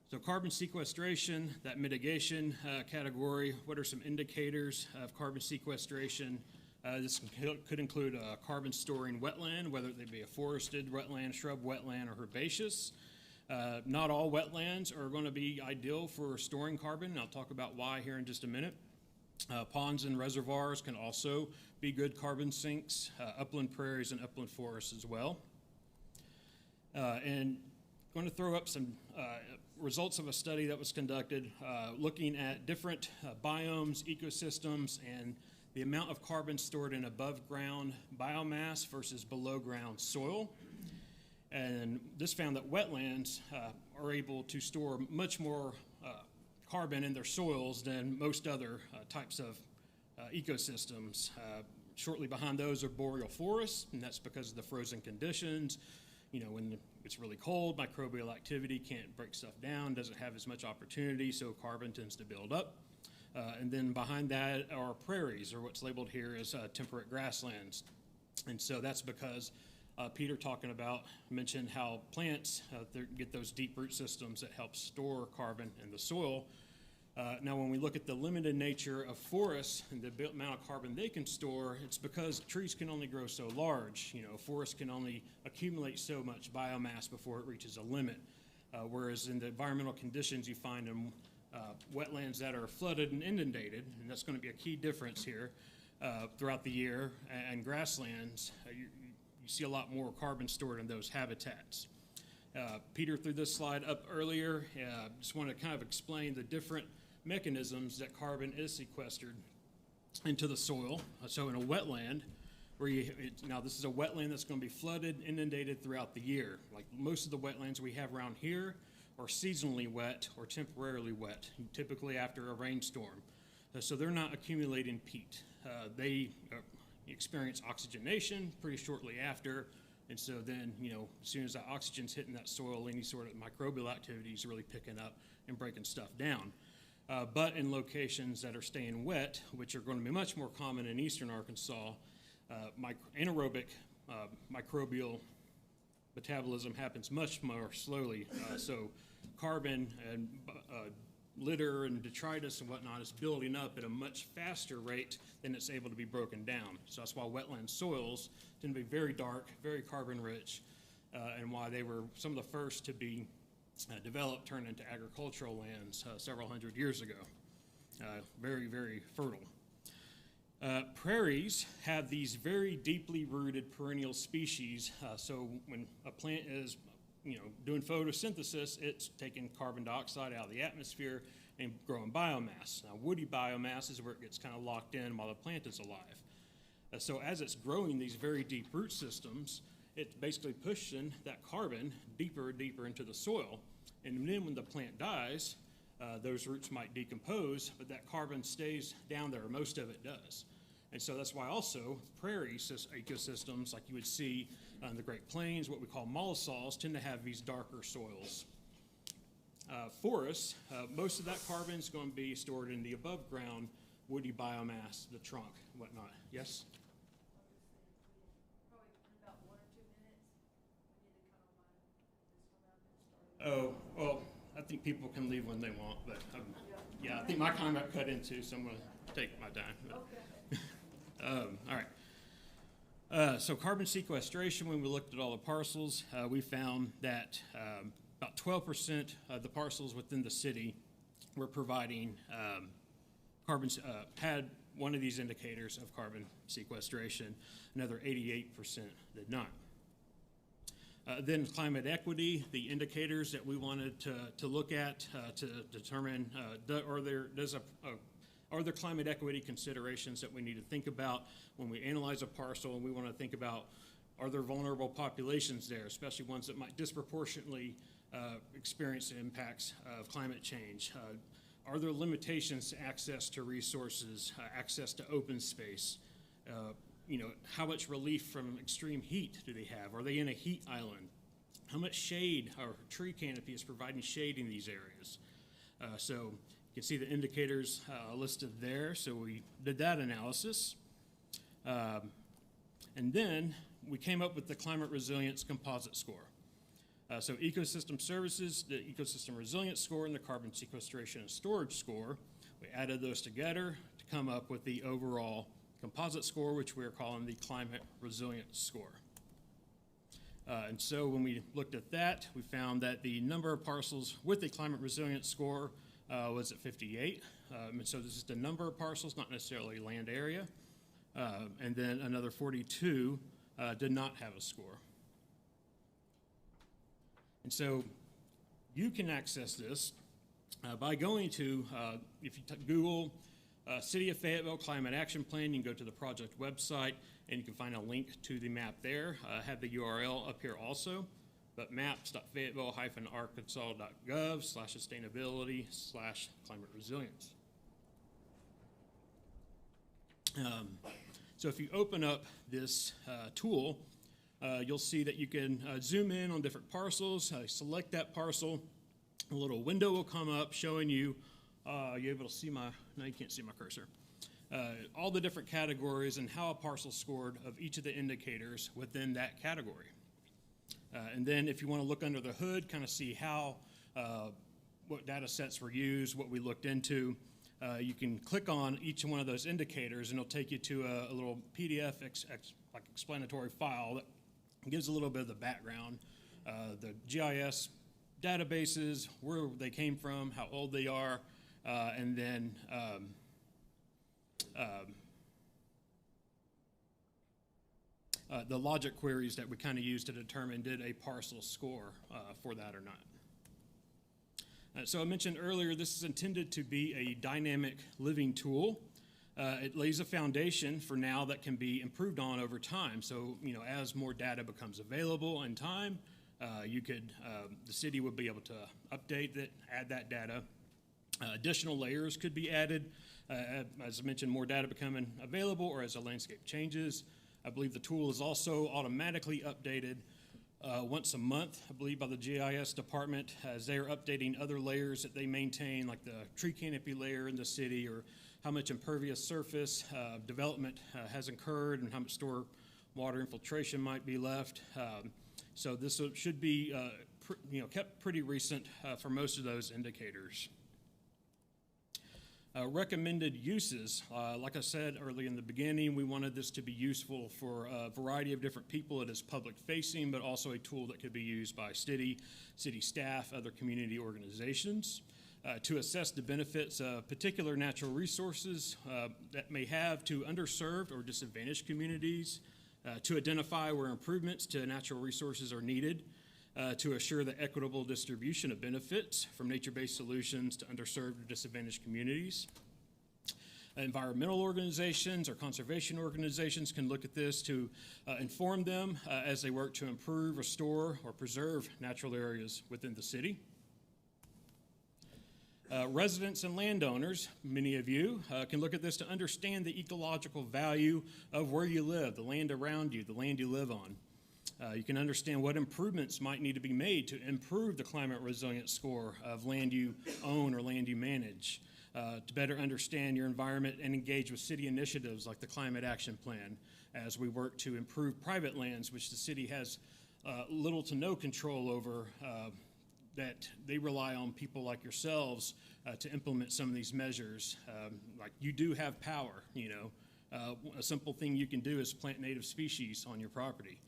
So carbon sequestration, that mitigation category, what are some indicators of carbon sequestration? This could include a carbon storing wetland, whether they be a forested wetland, shrub wetland, or herbaceous. Not all wetlands are going to be ideal for storing carbon, and I'll talk about why here in just a minute. Ponds and reservoirs can also be good carbon sinks, upland prairies and upland forests as well. And going to throw up some results of a study that was conducted looking at different biomes, ecosystems, and the amount of carbon stored in above ground biomass versus below ground soil. And this found that wetlands are able to store much more carbon in their soils than most other types of ecosystems. Shortly behind those are boreal forests, and that's because of the frozen conditions. when it's really cold, microbial activity can't break stuff down, doesn't have as much opportunity, so carbon tends to build up. And then behind that are prairies, or what's labeled here as temperate grasslands. And so that's because Peter mentioned how plants get those deep root systems that help store carbon in the soil. Now, when we look at the limited nature of forests and the amount of carbon they can store, it's because trees can only grow so large. Forests can only accumulate so much biomass before it reaches a limit. Whereas in the environmental conditions you find in wetlands that are flooded and inundated, and that's going to be a key difference here throughout the year, and grasslands, you see a lot more carbon stored in those habitats. Peter threw this slide up earlier. Just want to kind of explain the different mechanisms that carbon is sequestered into the soil. So in a wetland, now this is a wetland that's going to be flooded, inundated throughout the year. Like most of the wetlands we have around here are seasonally wet or temporarily wet, typically after a rainstorm. So they're not accumulating peat. They experience oxygenation pretty shortly after, and so then, as soon as that oxygen's hitting that soil, any sort of microbial activity is really picking up and breaking stuff down. But in locations that are staying wet, which are going to be much more common in eastern Arkansas, anaerobic microbial metabolism happens much more slowly. So carbon and litter and detritus and whatnot is building up at a much faster rate than it's able to be broken down. So that's why wetland soils tend to be very dark, very carbon rich, and why they were some of the first to be developed, turned into agricultural lands several hundred years ago. Very, very fertile. Prairies have these very deeply rooted perennial species. So when a plant is doing photosynthesis, it's taking carbon dioxide out of the atmosphere and growing biomass. Now, woody biomass is where it gets kind of locked in while the plant is alive. So as it's growing these very deep root systems, it's basically pushing that carbon deeper and deeper into the soil. And then when the plant dies, those roots might decompose, but that carbon stays down there, most of it does. And so that's why also prairie ecosystems, like you would see on the Great Plains, what we call mollisols, tend to have these darker soils. Forests, most of that carbon is going to be stored in the above ground woody biomass, the trunk, whatnot. Yes? Probably in about 1 or 2 minutes. We need to cut all this one up and start. Oh, well, I think people can leave when they want, but yeah, I think my time got cut into, so I'm going to take my time. Okay. All right. So carbon sequestration, when we looked at all the parcels, we found that about 12% of the parcels within the city were providing had one of these indicators of carbon sequestration. Another 88% did not. Then climate equity, the indicators that we wanted to look at to determine are there climate equity considerations that we need to think about when we analyze a parcel, and we want to think about, are there vulnerable populations there, especially ones that might disproportionately experience the impacts of climate change? Are there limitations to access to resources, access to open space? How much relief from extreme heat do they have? Are they in a heat island? How much shade or tree canopy is providing shade in these areas? So you can see the indicators listed there. So we did that analysis. And then we came up with the climate resilience composite score. So ecosystem services, the ecosystem resilience score, and the carbon sequestration and storage score, we added those together to come up with the overall composite score, which we're calling the climate resilience score. And so when we looked at that, we found that the number of parcels with the climate resilience score was at 58. And so this is the number of parcels, not necessarily land area. And then another 42 did not have a score. And so you can access this by going to, if you Google City of Fayetteville Climate Action Plan, you can go to the project website and you can find a link to the map there. I have the URL up here also, but maps.fayetteville-arkansas.gov/sustainability/climate resilience. So if you open up this tool, you'll see that you can zoom in on different parcels, select that parcel, a little window will come up showing you, you're able to see my, no you can't see my cursor, all the different categories and how a parcel scored of each of the indicators within that category. And then if you want to look under the hood, kind of see how, what data sets were used, what we looked into, you can click on each one of those indicators and it'll take you to a little PDF like explanatory file that gives a little bit of the background, the GIS databases, where they came from, how old they are, and then the logic queries that we kind of use to determine did a parcel score for that or not. So I mentioned earlier, this is intended to be a dynamic living tool. It lays a foundation for now that can be improved on over time. So, you know, as more data becomes available in time, the city would be able to update that, add that data. Additional layers could be added, as I mentioned, more data becoming available or as the landscape changes. I believe the tool is also automatically updated once a month, I believe, by the GIS department as they're updating other layers that they maintain, like the tree canopy layer in the city, or how much impervious surface development has occurred and how much storm water infiltration might be left. So this should be kept pretty recent for most of those indicators. Recommended uses, like I said early in the beginning, we wanted this to be useful for a variety of different people. It is public facing, but also a tool that could be used by city staff, other community organizations, to assess the benefits of particular natural resources that may have to underserved or disadvantaged communities, to identify where improvements to natural resources are needed, to assure the equitable distribution of benefits from nature-based solutions to underserved or disadvantaged communities. Environmental organizations or conservation organizations can look at this to inform them as they work to improve, restore, or preserve natural areas within the city. Residents and landowners, many of you, can look at this to understand the ecological value of where you live, the land around you, the land you live on. You can understand what improvements might need to be made to improve the climate resilience score of land you own or land you manage, to better understand your environment and engage with city initiatives like the Climate Action Plan as we work to improve private lands, which the city has little to no control over, that they rely on people like yourselves to implement some of these measures. Like you do have power, you know. A simple thing you can do is plant native species on your property.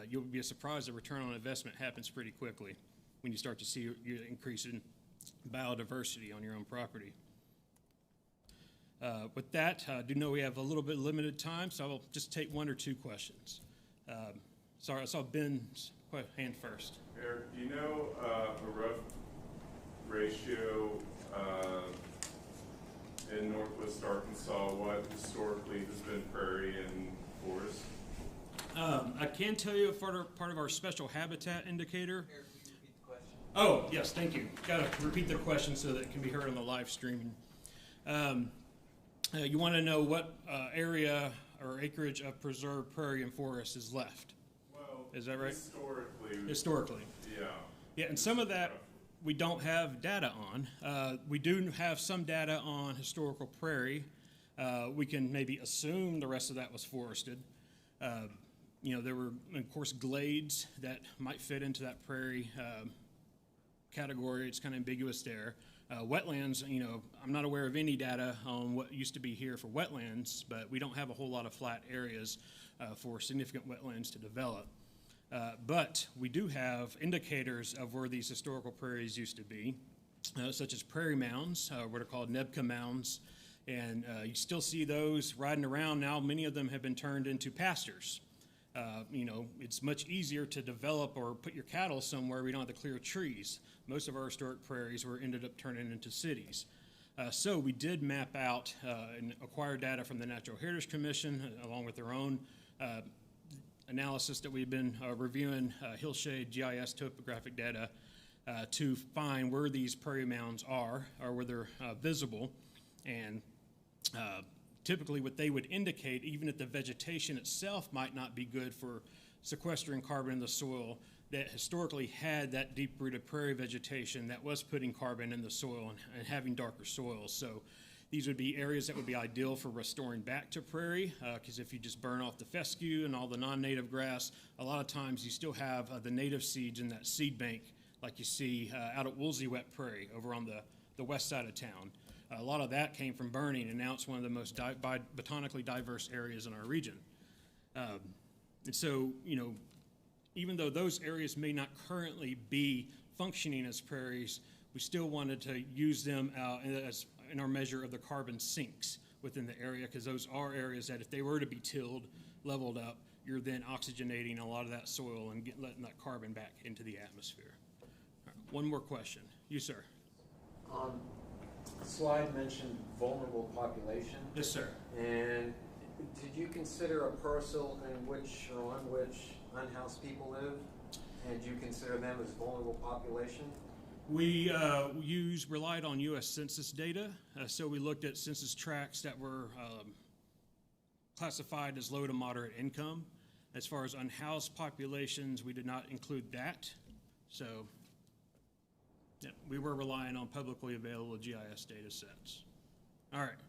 You'll be surprised the return on investment happens pretty quickly when you start to see your increase in biodiversity on your own property. With that, I do know we have a little bit limited time, so I'll just take one or two questions. Sorry, I saw Ben's hand first. Eric, do you know a rough ratio in Northwest Arkansas what historically has been prairie and forest? I can tell you part of our special habitat indicator. Eric, could you repeat the question? Oh, yes, thank you. Got to repeat the question so that it can be heard on the live streaming. You want to know what area or acreage of preserved prairie and forest is left. Well, is that right? Historically. Yeah. Yeah, and some of that we don't have data on. We do have some data on historical prairie. We can maybe assume the rest of that was forested. You know, there were, of course, glades that might fit into that prairie category. It's kind of ambiguous there. Wetlands, you know, I'm not aware of any data on what used to be here for wetlands, but we don't have a whole lot of flat areas for significant wetlands to develop. But we do have indicators of where these historical prairies used to be, such as prairie mounds, what are called Nebka mounds. And you still see those riding around now. Many of them have been turned into pastures. You know, it's much easier to develop or put your cattle somewhere we don't have to clear trees. Most of our historic prairies were ended up turning into cities. So we did map out and acquire data from the Natural Heritage Commission, along with their own analysis that we've been reviewing, hillshade GIS topographic data, to find where these prairie mounds are or where they're visible. And typically what they would indicate, even if the vegetation itself might not be good for sequestering carbon in the soil that historically had that deep-rooted prairie vegetation that was putting carbon in the soil and having darker soils. So these would be areas that would be ideal for restoring back to prairie, because if you just burn off the fescue and all the non-native grass, a lot of times you still have the native seeds in that seed bank like you see out at Woolsey Wet Prairie over on the west side of town. A lot of that came from burning, and now it's one of the most botanically diverse areas in our region. And so, you know, even though those areas may not currently be functioning as prairies, we still wanted to use them as in our measure of the carbon sinks within the area, because those are areas that if they were to be tilled, leveled up, you're then oxygenating a lot of that soil and letting that carbon back into the atmosphere. All right, one more question. You, sir. The slide mentioned vulnerable population. Yes, sir. And did you consider a parcel in which or on which unhoused people live? And do you consider them as vulnerable population? We relied on U.S. Census data, so we looked at census tracts that were classified as low to moderate income. As far as unhoused populations, we did not include that. So yeah, we were relying on publicly available GIS data sets. All right,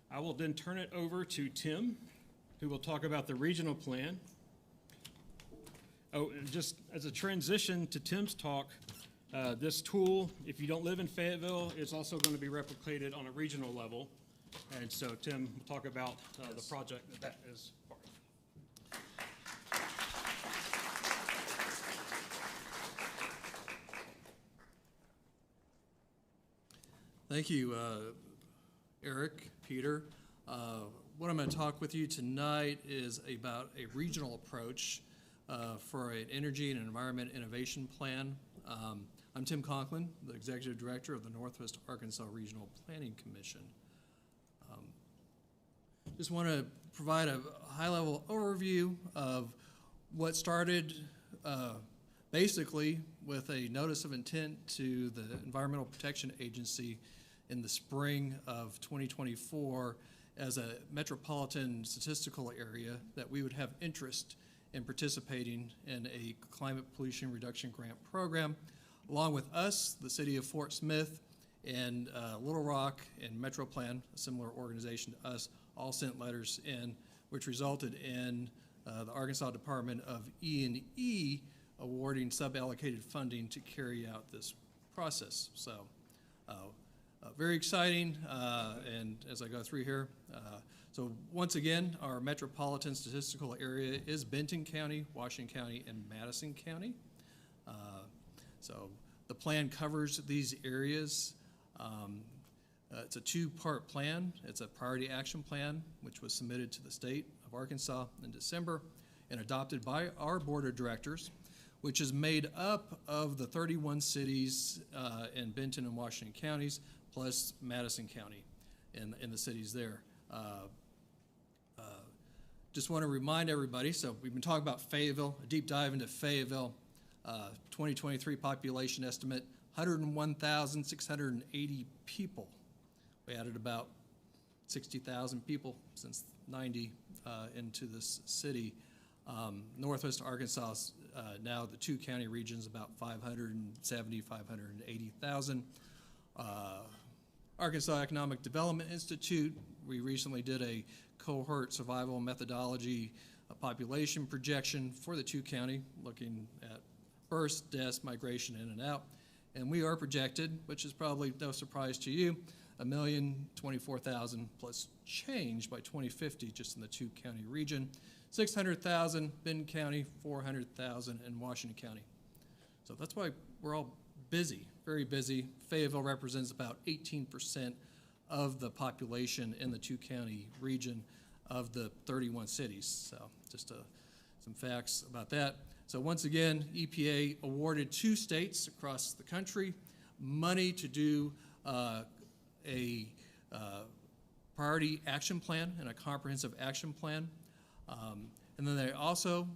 I will then turn it over to Tim, who will talk about the regional plan. Oh, and just as a transition to Tim's talk, this tool, if you don't live in Fayetteville, is also going to be replicated on a regional level. And so Tim will talk about the project that is part of. Thank you, Eric, Peter. What I'm going to talk with you tonight is about a regional approach for an energy and environment innovation plan. I'm Tim Conklin, the Executive Director of the Northwest Arkansas Regional Planning Commission. Just want to provide a high-level overview of what started basically with a notice of intent to the Environmental Protection Agency in the spring of 2024 as a metropolitan statistical area that we would have interest in participating in a climate pollution reduction grant program. Along with us, the city of Fort Smith and Little Rock and MetroPlan, a similar organization to us, all sent letters in, which resulted in the Arkansas Department of E&E awarding sub-allocated funding to carry out this process. So very exciting, and as I go through here, so once again, our metropolitan statistical area is Benton County, Washington County, and Madison County. So the plan covers these areas. It's a two-part plan. It's a priority action plan, which was submitted to the state of Arkansas in December and adopted by our board of directors, which is made up of the 31 cities in Benton and Washington counties, plus Madison County in the cities there. Just want to remind everybody, so we've been talking about Fayetteville, a deep dive into Fayetteville, 2023 population estimate, 101,680 people. We added about 60,000 people since 90 into this city. Northwest Arkansas, now the two county regions, about 570, 580,000. Arkansas Economic Development Institute, we recently did a cohort survival methodology population projection for the two county, looking at births, deaths, migration in and out. And we are projected, which is probably no surprise to you, 1,024,000 plus change by 2050 just in the two county region. 600,000 Benton County, 400,000 in Washington County. So that's why we're all busy, very busy. Fayetteville represents about 18% of the population in the two county region of the 31 cities. So just some facts about that. So once again, EPA awarded 2 states across the country money to do a priority action plan and a comprehensive action plan. And then they also,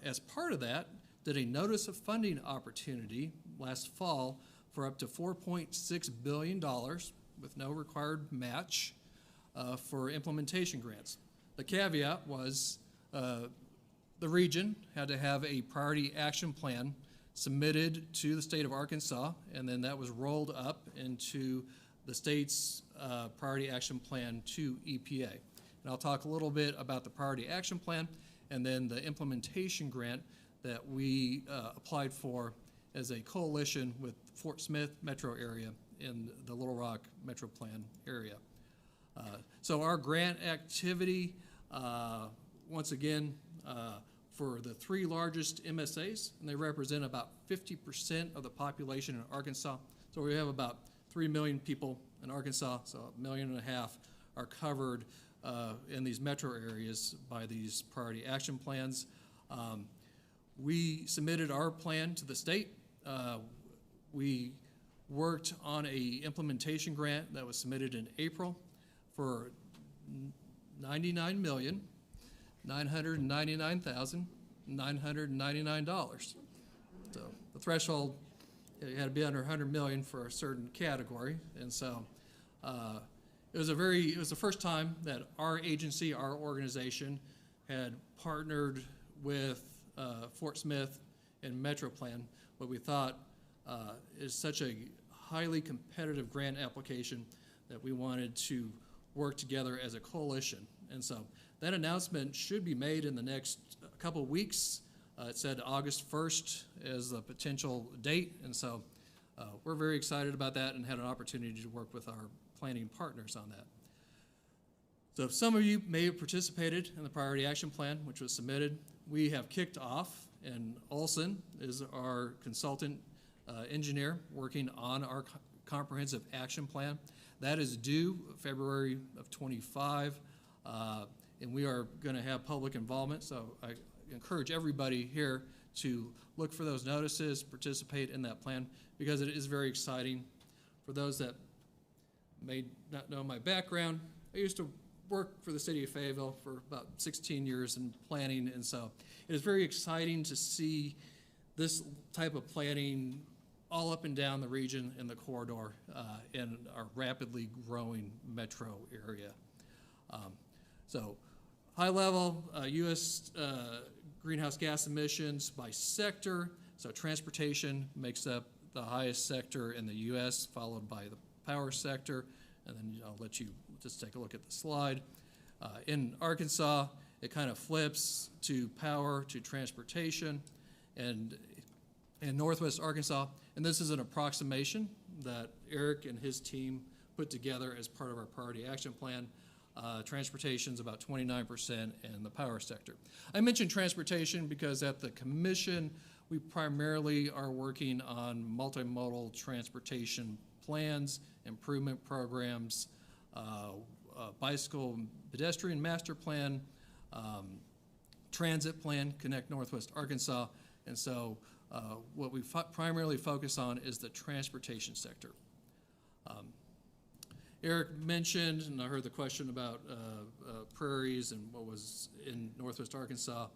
as part of that, did a notice of funding opportunity last fall for up to $4.6 billion with no required match for implementation grants. The caveat was the region had to have a priority action plan submitted to the state of Arkansas, and then that was rolled up into the state's priority action plan to EPA. And I'll talk a little bit about the priority action plan and then the implementation grant that we applied for as a coalition with Fort Smith metro area in the Little Rock Metro Plan area. So our grant activity, once again, for the 3 largest MSAs, and they represent about 50% of the population in Arkansas. So we have about 3 million people in Arkansas, so 1.5 million are covered in these metro areas by these priority action plans. We submitted our plan to the state. We worked on a implementation grant that was submitted in April for $99,999,999. So the threshold, it had to be under 100 million for a certain category, and so it was the first time that our agency, our organization, had partnered with Fort Smith and Metro Plan, what we thought is such a highly competitive grant application that we wanted to work together as a coalition. And so that announcement should be made in the next couple of weeks. It said August 1st as the potential date, and so we're very excited about that and had an opportunity to work with our planning partners on that. So some of you may have participated in the priority action plan, which was submitted. We have kicked off, and Olson is our consultant engineer working on our comprehensive action plan. That is due February of 25, and we are going to have public involvement, so I encourage everybody here to look for those notices, participate in that plan, because it is very exciting. For those that may not know my background, I used to work for the city of Fayetteville for about 16 years in planning, and so it is very exciting to see this type of planning all up and down the region in the corridor in our rapidly growing metro area. So high level U.S. Greenhouse gas emissions by sector. So transportation makes up the highest sector in the U.S., followed by the power sector, and then I'll let you just take a look at the slide. In Arkansas, it kind of flips to power to transportation, and in Northwest Arkansas, and this is an approximation that Eric and his team put together as part of our priority action plan. Transportation's about 29% in the power sector. I mentioned transportation because at the commission, we primarily are working on multimodal transportation plans, improvement programs, bicycle and pedestrian master plan, transit plan, Connect Northwest Arkansas, and so what we primarily focus on is the transportation sector. Eric mentioned, and I heard the question about prairies and what was in Northwest Arkansas.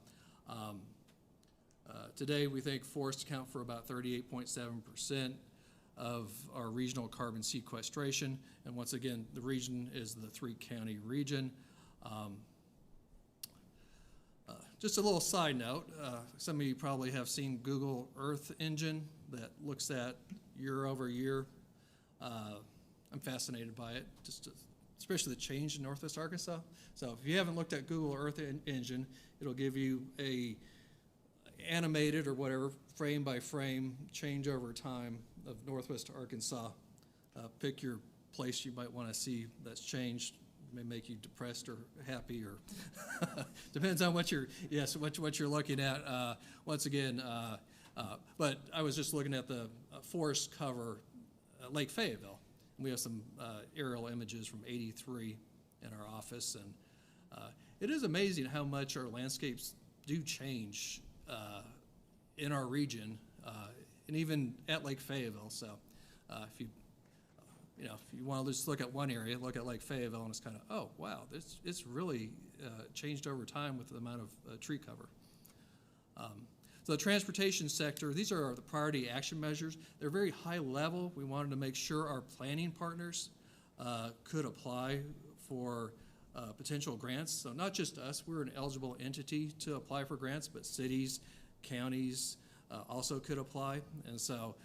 Today, we think forests account for about 38.7% of our regional carbon sequestration. And once again, the region is the 3-county region. Just a little side note, some of you probably have seen Google Earth Engine that looks at year over year. I'm fascinated by it, especially the change in Northwest Arkansas. So if you haven't looked at Google Earth Engine, it'll give you a animated or whatever, frame by frame, change over time of Northwest Arkansas. Pick your place you might want to see that's changed. It may make you depressed or happy, or depends on what you're looking at. Once again, but I was just looking at the forest cover Lake Fayetteville. We have some aerial images from '83 in our office, and it is amazing how much our landscapes do change in our region, and even at Lake Fayetteville. So if you want to just look at one area, look at Lake Fayetteville, and it's kind of, oh, wow, it's really changed over time with the amount of tree cover. So the transportation sector, these are the priority action measures. They're very high level. We wanted to make sure our planning partners could apply for potential grants. So not just us, we're an eligible entity to apply for grants, but cities, counties also could apply. And so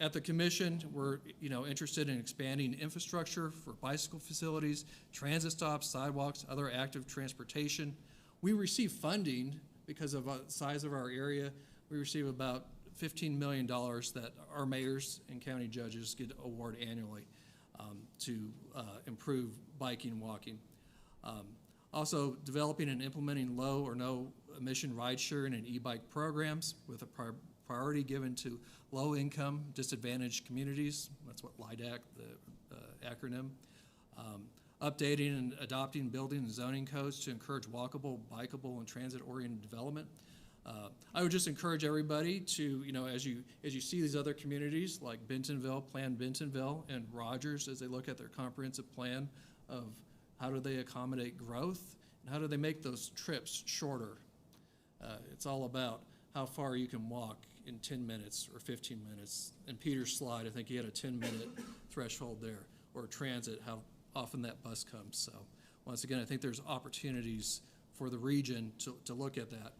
at the commission, we're interested in expanding infrastructure for bicycle facilities, transit stops, sidewalks, other active transportation. We receive funding because of the size of our area. We receive about $15 million that our mayors and county judges get award annually to improve biking and walking. Also developing and implementing low or no emission ride sharing and e-bike programs with a priority given to low income disadvantaged communities. That's what LIDAC, the acronym. Updating and adopting building and zoning codes to encourage walkable, bikeable, and transit-oriented development. I would just encourage everybody to, as you see these other communities like Bentonville, Plan Bentonville, and Rogers, as they look at their comprehensive plan of how do they accommodate growth and how do they make those trips shorter. It's all about how far you can walk in 10 minutes or 15 minutes. In Peter's slide, I think he had a 10-minute threshold there, or transit, how often that bus comes. So once again, I think there's opportunities for the region to look at that.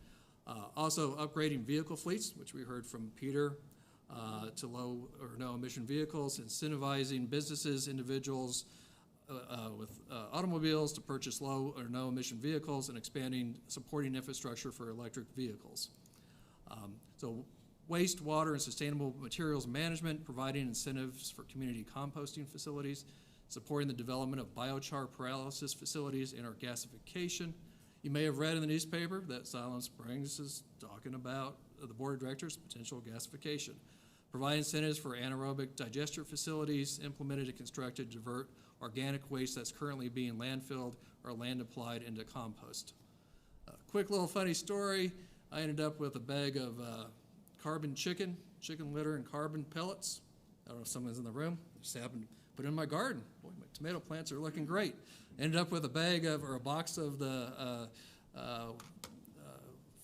Also upgrading vehicle fleets, which we heard from Peter, to low or no emission vehicles, incentivizing businesses, individuals with automobiles to purchase low or no emission vehicles, and expanding supporting infrastructure for electric vehicles. So waste, water, and sustainable materials management, providing incentives for community composting facilities, supporting the development of biochar pyrolysis facilities and our gasification. You may have read in the newspaper that Silent Springs is talking about the board of directors' potential gasification. Provide incentives for anaerobic digester facilities implemented and constructed to divert organic waste that's currently being landfilled or land applied into compost. Quick little funny story. I ended up with a bag of carbon chicken litter and carbon pellets. I don't know if someone's in the room. I just happened to put it in my garden. Boy, my tomato plants are looking great. Ended up with a bag of, or a box of the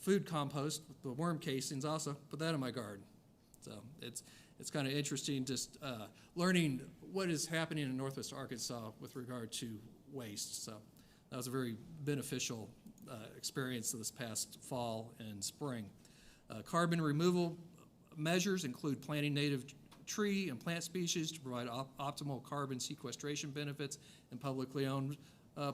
food compost, with the worm casings also, put that in my garden. So it's kind of interesting just learning what is happening in Northwest Arkansas with regard to waste. So that was a very beneficial experience this past fall and spring. Carbon removal measures include planting native tree and plant species to provide optimal carbon sequestration benefits in publicly owned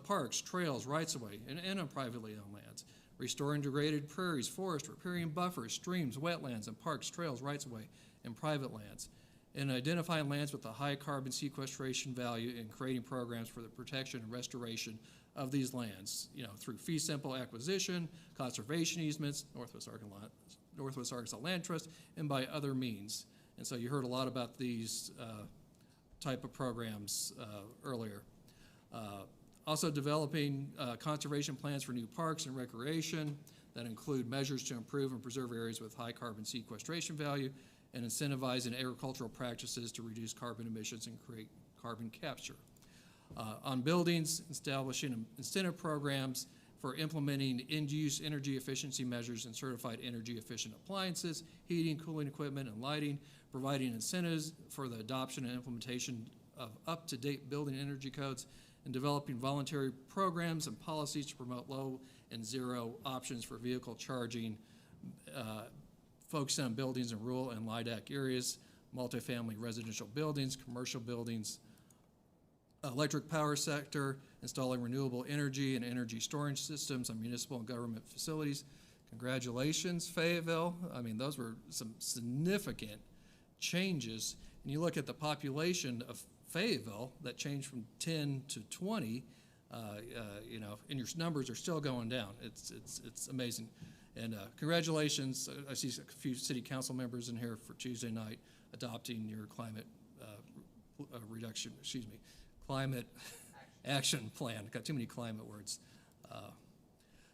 parks, trails, rights-of-way, and on privately owned lands. Restoring degraded prairies, forests, riparian buffers, streams, wetlands, and parks, trails, rights-of-way, and private lands. And identifying lands with a high carbon sequestration value and creating programs for the protection and restoration of these lands, through fee simple acquisition, conservation easements, Northwest Arkansas Land Trust, and by other means. And so you heard a lot about these type of programs earlier. Also developing conservation plans for new parks and recreation that include measures to improve and preserve areas with high carbon sequestration value, and incentivizing agricultural practices to reduce carbon emissions and create carbon capture. On buildings, establishing incentive programs for implementing end-use energy efficiency measures and certified energy-efficient appliances, heating, cooling equipment, and lighting, providing incentives for the adoption and implementation of up-to-date building energy codes, and developing voluntary programs and policies to promote low and zero options for vehicle charging, focusing on buildings in rural and LIDAC areas, multifamily residential buildings, commercial buildings, electric power sector, installing renewable energy and energy storage systems on municipal and government facilities. Congratulations, Fayetteville. I mean, those were some significant changes. And you look at the population of Fayetteville that changed from 10 to 20, and your numbers are still going down. It's amazing. And congratulations. I see a few city council members in here for Tuesday night adopting your climate climate action plan. Got too many climate words.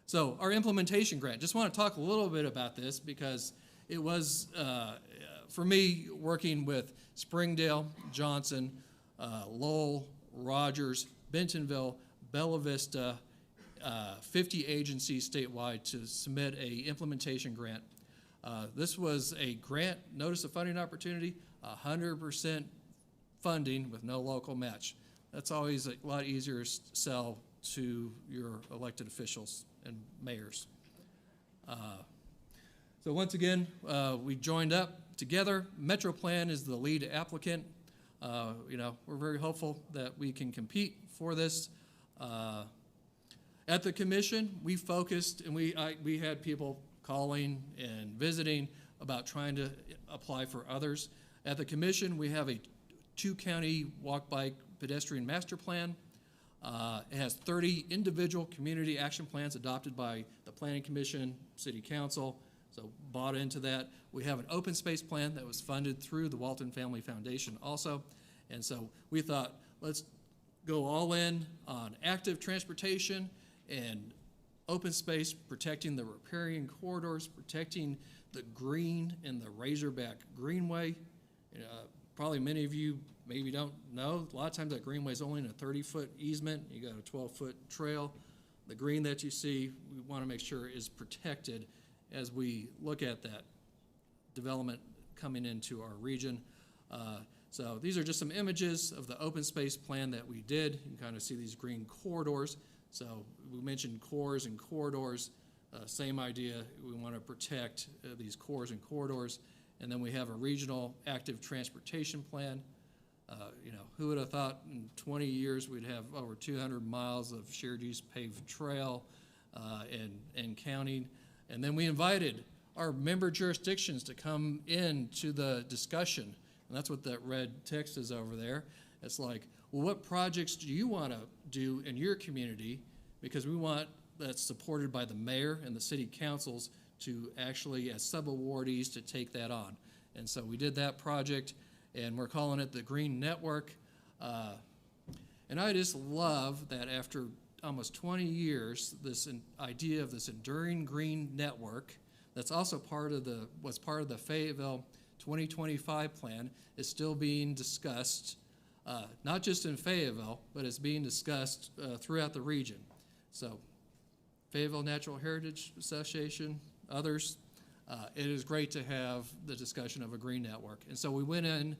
So our implementation grant, just want to talk a little bit about this because it was, for me, working with Springdale, Johnson, Lowell, Rogers, Bentonville, Bella Vista, 50 agencies statewide to submit a implementation grant. This was a grant notice of funding opportunity, 100% funding with no local match. That's always a lot easier to sell to your elected officials and mayors. So once again, we joined up together. Metro Plan is the lead applicant. We're very hopeful that we can compete for this. At the commission, we focused, and we had people calling and visiting about trying to apply for others. At the commission, we have a 2-county walk, bike, pedestrian master plan. It has 30 individual community action plans adopted by the Planning Commission, City Council, so bought into that. We have an open space plan that was funded through the Walton Family Foundation also. And so we thought, let's go all in on active transportation and open space, protecting the riparian corridors, protecting the green and the Razorback Greenway. Probably many of you maybe don't know, a lot of times that greenway is only in a 30-foot easement. You got a 12-foot trail. The green that you see, we want to make sure is protected as we look at that development coming into our region. So these are just some images of the open space plan that we did. You can kind of see these green corridors. So we mentioned cores and corridors, same idea. We want to protect these cores and corridors. And then we have a regional active transportation plan. Who would have thought in 20 years we'd have over 200 miles of shared use paved trail and counting. And then we invited our member jurisdictions to come into the discussion. And that's what that red text is over there. It's like, well, what projects do you want to do in your community? Because we want that's supported by the mayor and the city councils to actually, as sub-awardees, to take that on. And so we did that project, and we're calling it the Green Network. And I just love that after almost 20 years, this idea of this enduring green network that's also was part of the Fayetteville 2025 plan is still being discussed, not just in Fayetteville, but it's being discussed throughout the region. So Fayetteville Natural Heritage Association, others, it is great to have the discussion of a green network. And so we went in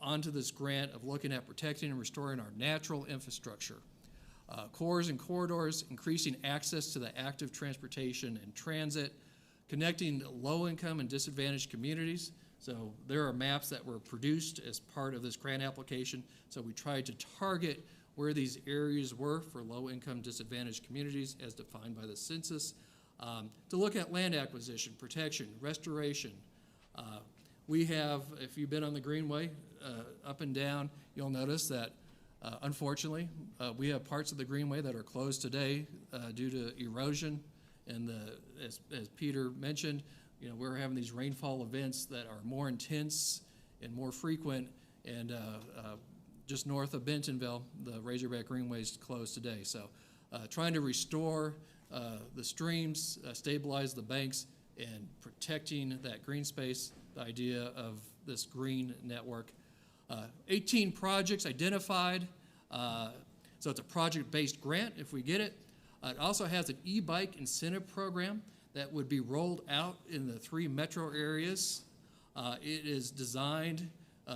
onto this grant of looking at protecting and restoring our natural infrastructure. Cores and corridors, increasing access to the active transportation and transit, connecting low-income and disadvantaged communities. So there are maps that were produced as part of this grant application. So we tried to target where these areas were for low-income disadvantaged communities as defined by the census, to look at land acquisition, protection, restoration. We have, if you've been on the Greenway up and down, you'll notice that unfortunately, we have parts of the Greenway that are closed today due to erosion. And as Peter mentioned, we're having these rainfall events that are more intense and more frequent. And just north of Bentonville, the Razorback Greenway is closed today. So trying to restore the streams, stabilize the banks, and protecting that green space, the idea of this green network. 18 projects identified. So it's a project-based grant if we get it. It also has an e-bike incentive program that would be rolled out in the 3 metro areas. It is designed,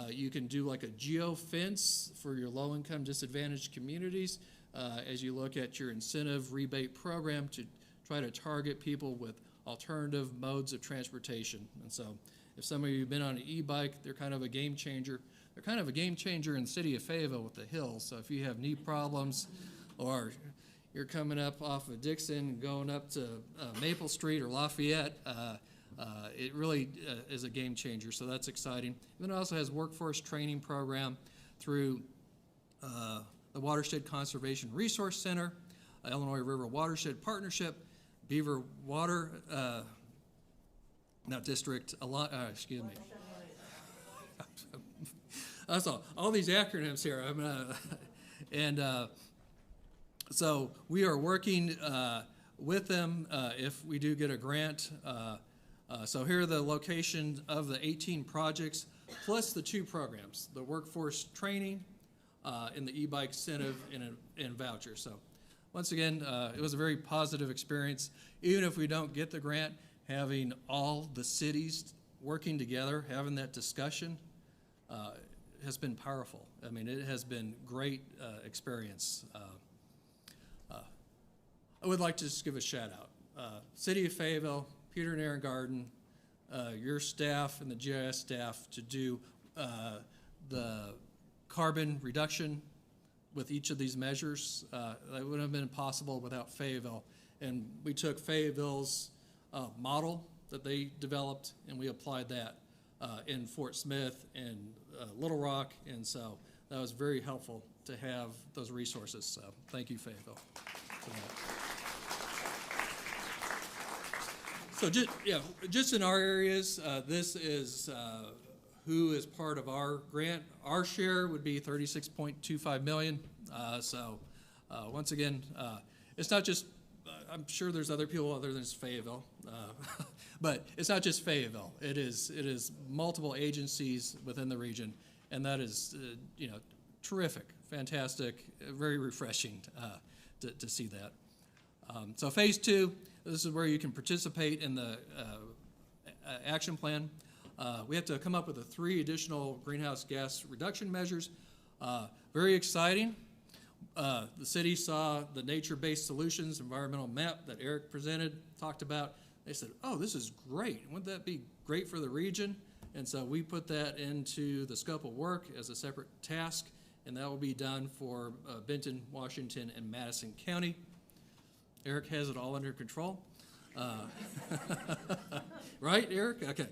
you can do like a geo-fence for your low-income disadvantaged communities as you look at your incentive rebate program to try to target people with alternative modes of transportation. And so if some of you have been on an e-bike, they're kind of a game changer. They're kind of a game changer in the city of Fayetteville with the hills. So if you have knee problems or you're coming up off of Dixon and going up to Maple Street or Lafayette, it really is a game changer, so that's exciting. And then it also has workforce training program through the Watershed Conservation Resource Center, Illinois River Watershed Partnership, Beaver Water, not district, excuse me. That's all these acronyms here. So we are working with them if we do get a grant. So here are the locations of the 18 projects, plus the 2 programs, the workforce training and the e-bike incentive and voucher. So once again, it was a very positive experience. Even if we don't get the grant, having all the cities working together, having that discussion has been powerful. I mean, it has been great experience. I would like to just give a shout out. City of Fayetteville, Peter and Aaron Garden, your staff and the GIS staff to do the carbon reduction with each of these measures. That wouldn't have been possible without Fayetteville. And we took Fayetteville's model that they developed and we applied that in Fort Smith and Little Rock. And so that was very helpful to have those resources. So thank you, Fayetteville, for that. So just in our areas, this is who is part of our grant. Our share would be $36.25 million. Once again, it's not just, I'm sure there's other people other than Fayetteville, but it's not just Fayetteville. It is multiple agencies within the region, and that is terrific, fantastic, very refreshing to see that. So phase 2, this is where you can participate in the action plan. We have to come up with 3 additional greenhouse gas reduction measures. Very exciting. The city saw the nature-based solutions environmental map that Eric presented, talked about. They said, oh, this is great. Wouldn't that be great for the region? And so we put that into the scope of work as a separate task, and that will be done for Benton, Washington, and Madison County. Eric has it all under control. Right, Eric? Okay.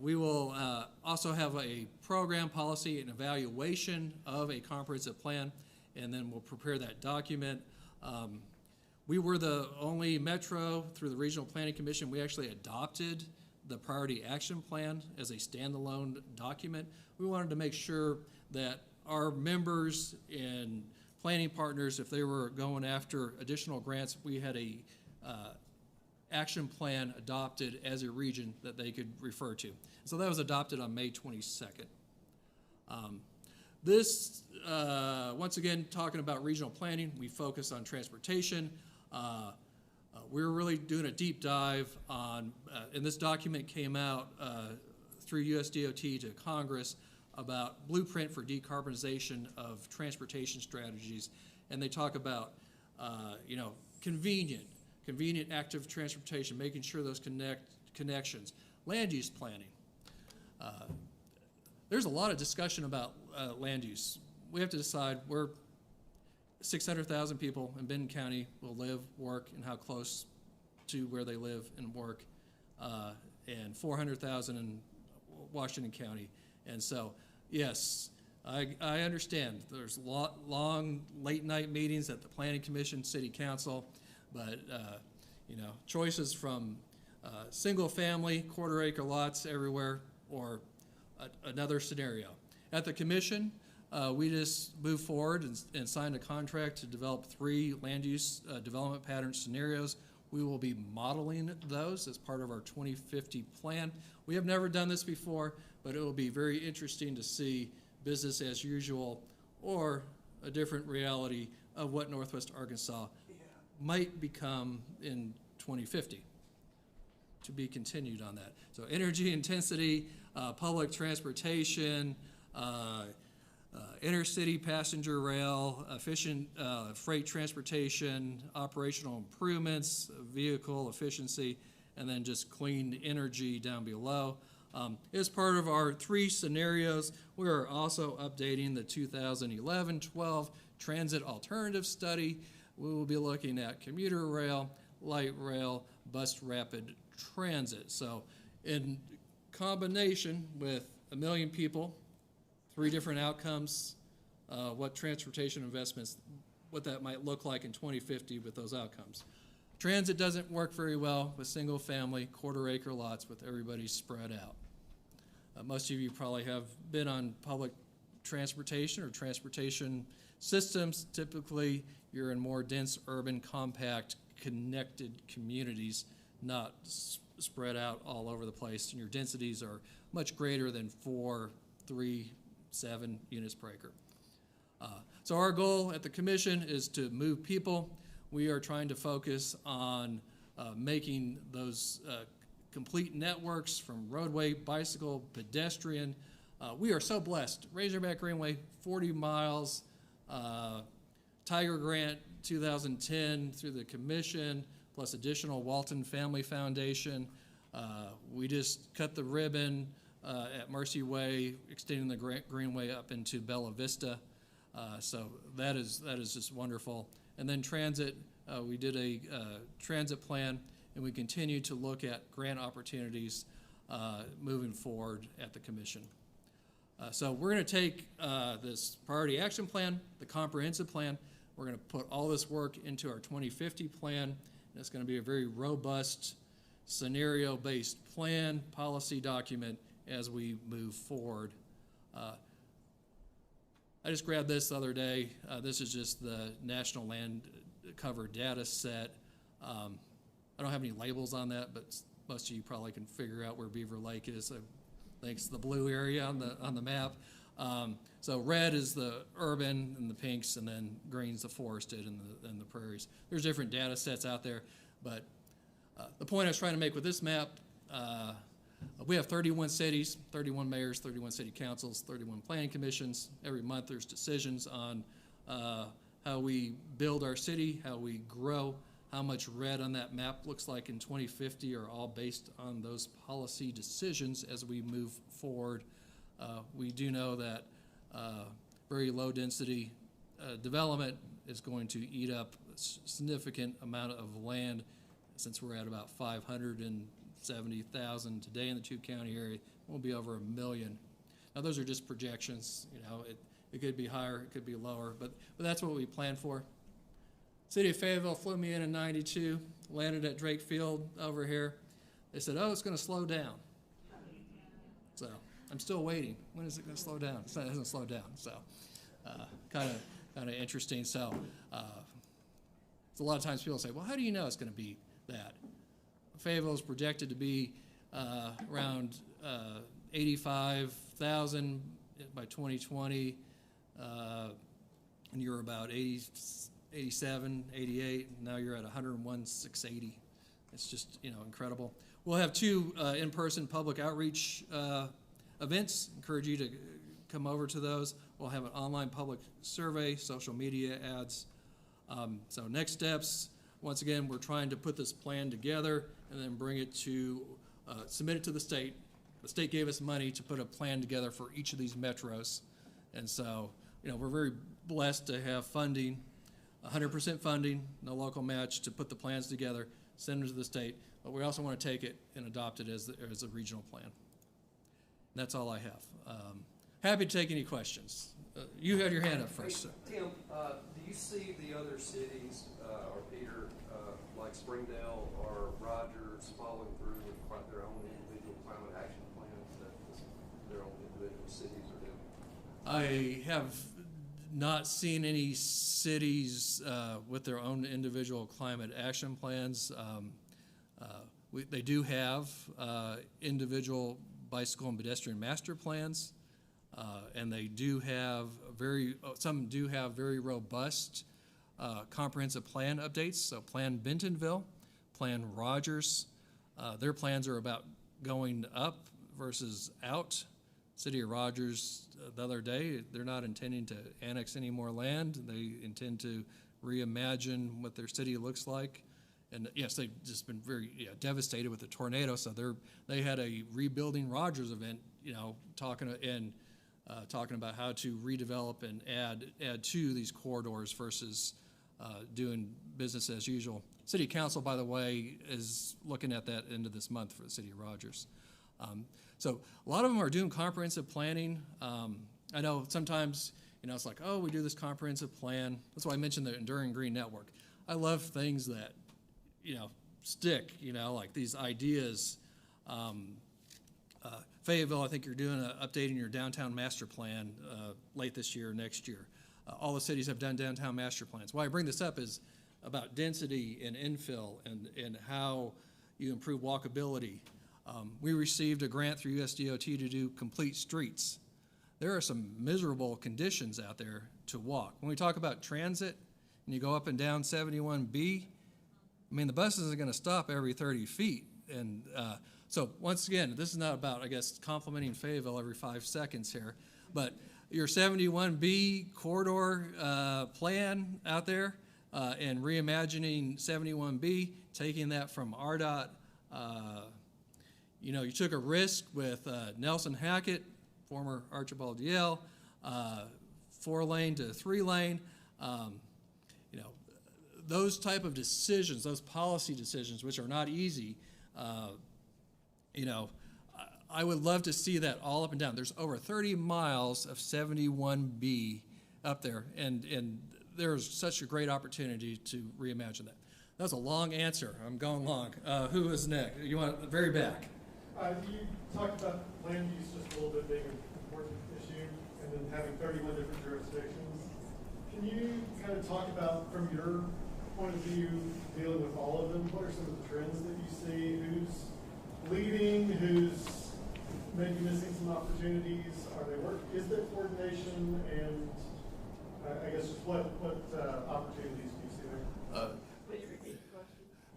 We will also have a program, policy, and evaluation of a comprehensive plan, and then we'll prepare that document. We were the only metro through the Regional Planning Commission. We actually adopted the priority action plan as a standalone document. We wanted to make sure that our members and planning partners, if they were going after additional grants, we had a action plan adopted as a region that they could refer to. So that was adopted on May 22nd. This, once again, talking about regional planning, we focus on transportation. We're really doing a deep dive on, and this document came out through USDOT to Congress about blueprint for decarbonization of transportation strategies. And they talk about, convenient active transportation, making sure those connections, land use planning. There's a lot of discussion about land use. We have to decide where 600,000 people in Benton County will live, work, and how close to where they live and work, and 400,000 in Washington County. And so, yes, I understand there's long late night meetings at the Planning Commission, City Council, but choices from single family, quarter acre lots everywhere, or another scenario. At the commission, we just moved forward and signed a contract to develop 3 land use development pattern scenarios. We will be modeling those as part of our 2050 plan. We have never done this before, but it will be very interesting to see business as usual or a different reality of what Northwest Arkansas might become in 2050. To be continued on that. So energy intensity, public transportation, intercity passenger rail, efficient freight transportation, operational improvements, vehicle efficiency, and then just clean energy down below. As part of our 3 scenarios, we are also updating the 2011-12 Transit Alternative Study. We will be looking at commuter rail, light rail, bus rapid transit. So in combination with 1 million people, 3 different outcomes, what transportation investments, what that might look like in 2050 with those outcomes. Transit doesn't work very well with single family, quarter acre lots with everybody spread out. Most of you probably have been on public transportation or transportation systems. Typically, you're in more dense, urban, compact, connected communities, not spread out all over the place, and your densities are much greater than 4, 3, 7 units per acre. So our goal at the commission is to move people. We are trying to focus on making those complete networks from roadway, bicycle, pedestrian. We are so blessed. Razorback Greenway, 40 miles, Tiger Grant 2010 through the commission, plus additional Walton Family Foundation. We just cut the ribbon at Mercy Way, extending the Greenway up into Bella Vista. So that is just wonderful. And then transit, we did a transit plan, and we continue to look at grant opportunities moving forward at the commission. So we're going to take this priority action plan, the comprehensive plan. We're going to put all this work into our 2050 plan. And it's going to be a very robust, scenario-based plan, policy document as we move forward. I just grabbed this the other day. This is just the National Land Cover data set. I don't have any labels on that, but most of you probably can figure out where Beaver Lake is. So I think it's the blue area on the map. So red is the urban and the pinks, and then green's the forested and the prairies. There's different data sets out there, but the point I was trying to make with this map, we have 31 cities, 31 mayors, 31 city councils, 31 planning commissions. Every month there's decisions on how we build our city, how we grow. How much red on that map looks like in 2050 are all based on those policy decisions as we move forward. We do know that very low density development is going to eat up a significant amount of land. Since we're at about 570,000 today in the two-county area, we'll be over 1 million. Now those are just projections. You know, it could be higher, it could be lower, but that's what we plan for. City of Fayetteville flew me in 92, landed at Drake Field over here. They said, oh, it's going to slow down. So I'm still waiting. When is it going to slow down? It hasn't slowed down. So kind of interesting. So a lot of times people say, well, how do you know it's going to be that? Fayetteville is projected to be around 85,000 by 2020, and you're about 87, 88, now you're at 101,680. It's just, incredible. We'll have 2 in-person public outreach events. Encourage you to come over to those. We'll have an online public survey, social media ads. So next steps, once again, we're trying to put this plan together and then bring it to, submit it to the state. The state gave us money to put a plan together for each of these metros. And so, we're very blessed to have funding, 100% funding, no local match, to put the plans together, send them to the state, but we also want to take it and adopt it as a regional plan. And that's all I have. Happy to take any questions. You had your hand up first, sir. Tim, do you see the other cities, or Peter, like Springdale or Rogers, following through with their own individual climate action plans that their own individual cities are doing? I have not seen any cities with their own individual climate action plans. They do have individual bicycle and pedestrian master plans, and they do have some do have very robust comprehensive plan updates. So Plan Bentonville, Plan Rogers, their plans are about going up versus out. City of Rogers the other day, they're not intending to annex any more land. They intend to reimagine what their city looks like. And yes, they've just been very devastated with the tornado. So they had a Rebuilding Rogers event, talking about how to redevelop and add to these corridors versus doing business as usual. City Council, by the way, is looking at that end of this month for the City of Rogers. So a lot of them are doing comprehensive planning. I know sometimes, it's like, oh, we do this comprehensive plan. That's why I mentioned the Enduring Green Network. I love things that, stick, like these ideas. Fayetteville, I think you're doing updating your downtown master plan late this year or next year. All the cities have done downtown master plans. Why I bring this up is about density and infill and how you improve walkability. We received a grant through USDOT to do complete streets. There are some miserable conditions out there to walk. When we talk about transit and you go up and down 71B, the bus isn't going to stop every 30 feet. And so once again, this is not about, complimenting Fayetteville every 5 seconds here, but your 71B corridor plan out there, and reimagining 71B, taking that from RDOT. You know, you took a risk with Nelson Hackett, former Archibald Yale, 4-lane to 3-lane. You know, those type of decisions, those policy decisions, which are not easy, you know, I would love to see that all up and down. There's over 30 miles of 71B up there, and there's such a great opportunity to reimagine that. That was a long answer. I'm going long. Who is next? You want the very back? You talked about land use just a little bit being an important issue, and then having 31 different jurisdictions. Can you kind of talk about, from your point of view, dealing with all of them, what are some of the trends that you see? Who's leading? Who's maybe missing some opportunities? Is there coordination? And I guess just what opportunities do you see there?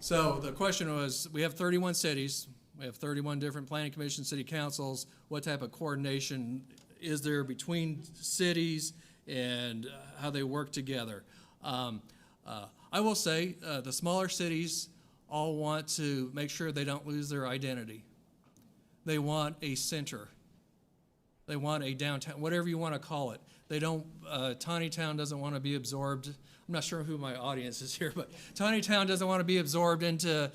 So the question was, we have 31 cities. We have 31 different planning commissions, city councils. What type of coordination is there between cities and how they work together? I will say the smaller cities all want to make sure they don't lose their identity. They want a center. They want a downtown, whatever you want to call it. They don't, Tawny Town doesn't want to be absorbed. I'm not sure who my audience is here, but Tawny Town doesn't want to be absorbed into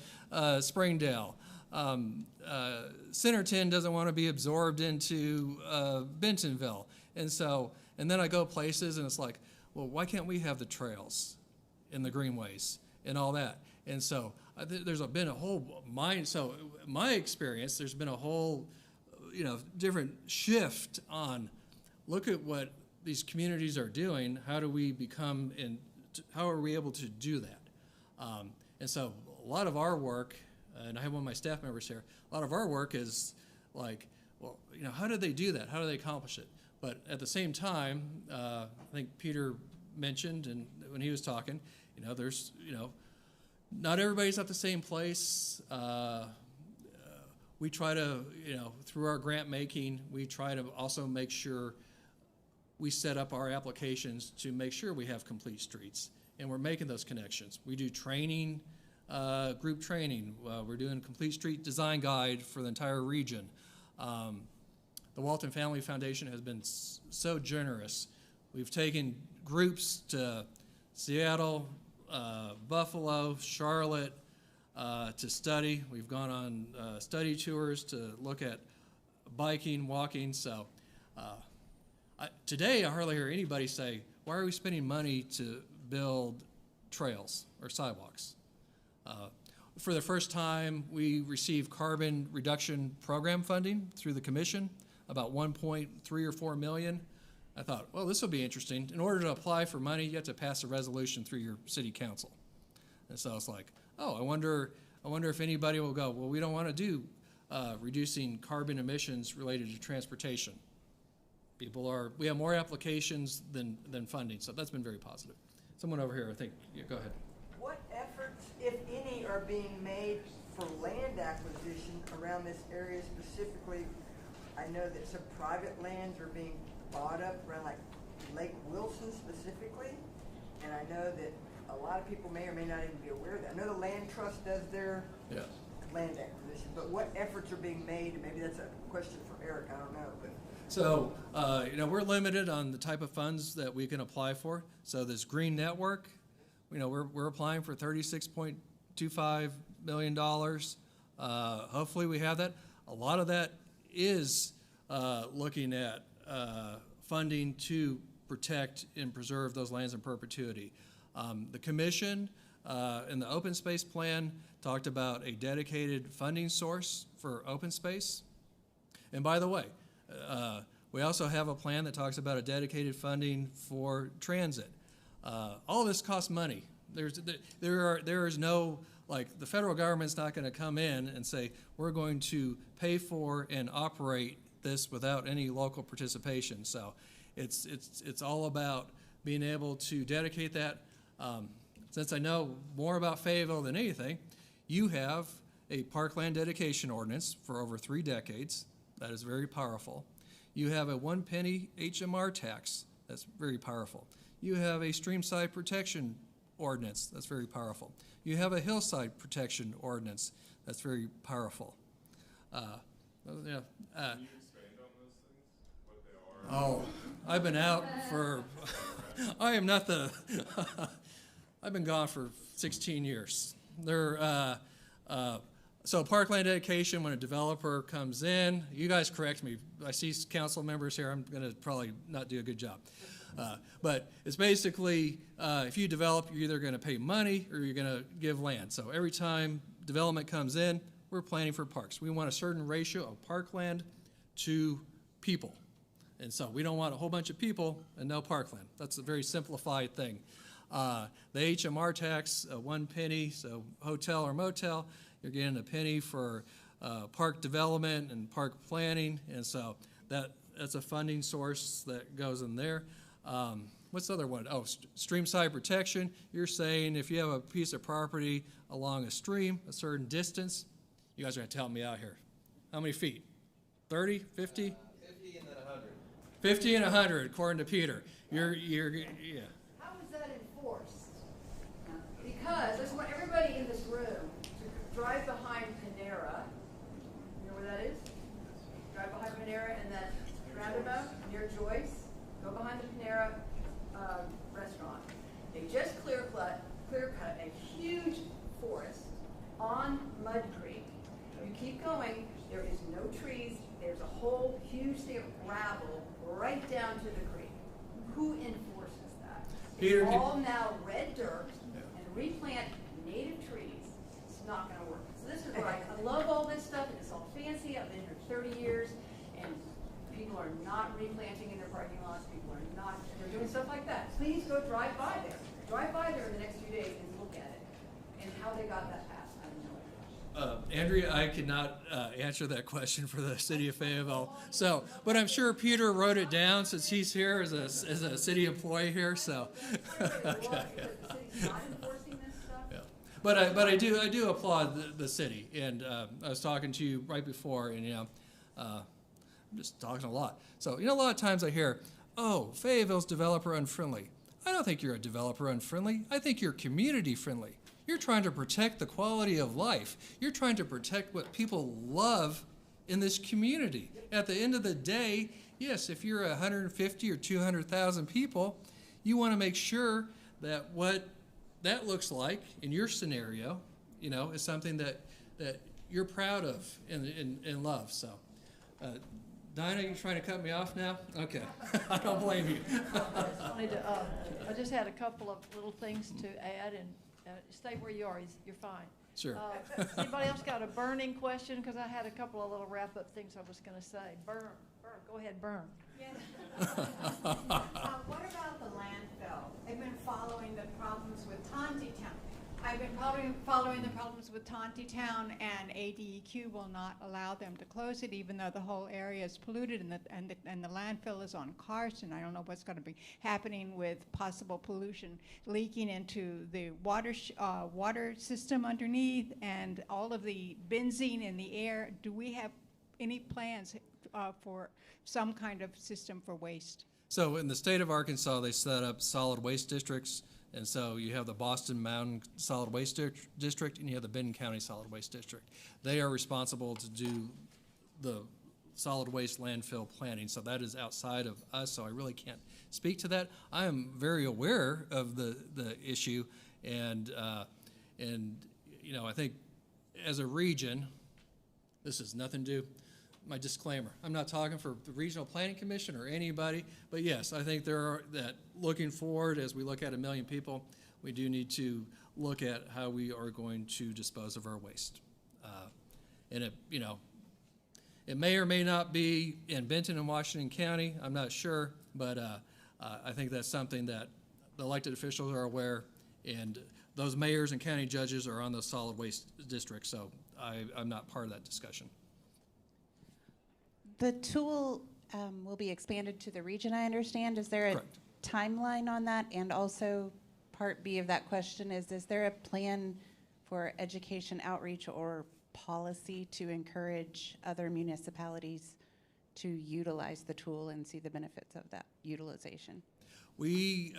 Springdale. Centerton doesn't want to be absorbed into Bentonville. And then I go places and it's like, well, why can't we have the trails and the greenways and all that? And so there's been a whole mind. So my experience, there's been a whole, you know, different shift on look at what these communities are doing. How do we become and how are we able to do that? And so a lot of our work, and I have one of my staff members here, a lot of our work is like, well, you know, how do they do that? How do they accomplish it? But at the same time, I think Peter mentioned, and when he was talking, you know, there's, you know, not everybody's at the same place. We try to, you know, through our grant making, we try to also make sure we set up our applications to make sure we have complete streets, and we're making those connections. We do training, group training. We're doing a complete street design guide for the entire region. The Walton Family Foundation has been so generous. We've taken groups to Seattle, Buffalo, Charlotte to study. We've gone on study tours to look at biking, walking. So today I hardly hear anybody say, why are we spending money to build trails or sidewalks? For the first time, we received carbon reduction program funding through the commission, about 1.3 or 4 million. I thought, well, this will be interesting. In order to apply for money, you have to pass a resolution through your city council. And so it's like, oh, I wonder if anybody will go, well, we don't want to do reducing carbon emissions related to transportation. We have more applications than funding, so that's been very positive. Someone over here, I think, yeah, go ahead. What efforts, if any, are being made for land acquisition around this area specifically? I know that some private lands are being bought up around like Lake Wilson specifically, and I know that a lot of people may or may not even be aware of that. I know the Land Trust does their land acquisition, but what efforts are being made? And maybe that's a question for Eric, I don't know. But. So, you know, we're limited on the type of funds that we can apply for. So this green network, you know, we're applying for $36.25 million. Hopefully we have that. A lot of that is looking at funding to protect and preserve those lands in perpetuity. The commission in the open space plan talked about a dedicated funding source for open space. And by the way, we also have a plan that talks about a dedicated funding for transit. All of this costs money. There is no, like, the federal government's not going to come in and say, we're going to pay for and operate this without any local participation. So it's all about being able to dedicate that. Since I know more about Fayetteville than anything, you have a parkland dedication ordinance for over 3 decades. That is very powerful. You have a 1 penny HMR tax. That's very powerful. You have a streamside protection ordinance that's very powerful. You have a hillside protection ordinance that's very powerful. Yeah. Can you expand on those things? What they are? Oh, I've been out for, I am not the, I've been gone for 16 years. So parkland dedication, when a developer comes in, you guys correct me. I see council members here, I'm gonna probably not do a good job. But it's basically, if you develop, you're either gonna pay money or you're gonna give land. So every time development comes in, we're planning for parks. We want a certain ratio of parkland to people. And so we don't want a whole bunch of people and no parkland. That's a very simplified thing. The HMR tax, 1 penny, so hotel or motel, you're getting a penny for park development and park planning, and so that's a funding source that goes in there. What's the other one? Oh, stream side protection. You're saying if you have a piece of property along a stream, a certain distance, you guys are gonna tell me out here. How many feet? 30, 50? 50 and then 100. 50 and 100, according to Peter. Yeah. How is that enforced? Because I just want everybody in this room to drive behind Panera. You know where that is? Drive behind Panera and that roundabout near Joyce. Go behind the Panera restaurant. They just clear cut a huge forest on Mud Creek. You keep going, there is no trees. There's a whole huge thing of gravel right down to the creek. Who enforces that? Peter, It's all now red dirt and replant native trees. It's not going to work. So this is where I love all this stuff, and it's all fancy. I've been here 30 years, and people are not replanting in their parking lots. People are not. They're doing stuff like that. Please go drive by there. Drive by there in the next few days and look at it and how they got that passed. I have no idea. Andrea, I cannot answer that question for the city of Fayetteville. So, but I'm sure Peter wrote it down since he's here as a city employee here. So, okay. Yeah. But I do applaud the city. And I was talking to you right before, and I'm just talking a lot. So a lot of times I hear, "Oh, Fayetteville's developer unfriendly." I don't think you're a developer unfriendly. I think you're community friendly. You're trying to protect the quality of life. You're trying to protect what people love in this community. At the end of the day, yes, if you're 150 or 200,000 people, you want to make sure that what that looks like in your scenario, is something that you're proud of and love. So, Dinah, you trying to cut me off now? Okay, I don't blame you. I just had a couple of little things to add, and stay where you are. You're fine. Sure. Anybody else got a burning question? Because I had a couple of little wrap-up things I was going to say. Burn. Go ahead, burn. Yes. What about the landfill? I've been following the problems with Tontitown. I've been following the problems with Tontitown, and ADEQ will not allow them to close it, even though the whole area is polluted and the landfill is on Carson. I don't know what's going to be happening with possible pollution leaking into the water system underneath, and all of the benzene in the air. Do we have any plans for some kind of system for waste? So in the state of Arkansas, they set up solid waste districts. And so you have the Boston Mountain Solid Waste District and you have the Benton County Solid Waste District. They are responsible to do the solid waste landfill planning. So that is outside of us, so I really can't speak to that. I am very aware of the issue, and I think as a region, this has nothing to do. My disclaimer, I'm not talking for the Regional Planning Commission or anybody, but yes, I think that looking forward, as we look at 1 million people, we do need to look at how we are going to dispose of our waste. And it may or may not be in Benton and Washington County, I'm not sure, but I think that's something that the elected officials are aware, and those mayors and county judges are on the solid waste district, so I'm not part of that discussion. The tool will be expanded to the region, I understand. Is there a Correct. timeline on that? And also, part B of that question is there a plan for education outreach or policy to encourage other municipalities to utilize the tool and see the benefits of that utilization? We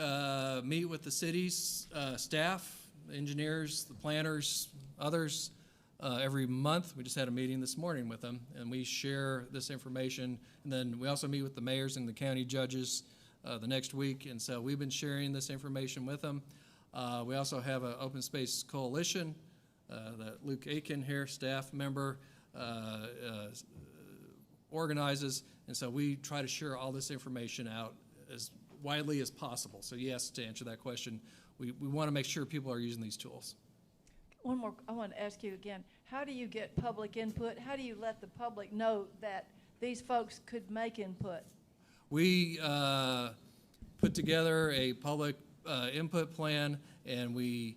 meet with the city's staff, engineers, the planners, others, every month. We just had a meeting this morning with them, and we share this information. And then we also meet with the mayors and the county judges the next week, and so we've been sharing this information with them. We also have an Open Space Coalition that Luke Aiken here, staff member, organizes, and so we try to share all this information out as widely as possible. So yes, to answer that question, we want to make sure people are using these tools. One more, I want to ask you again, how do you get public input? How do you let the public know that these folks could make input? We put together a public input plan, and we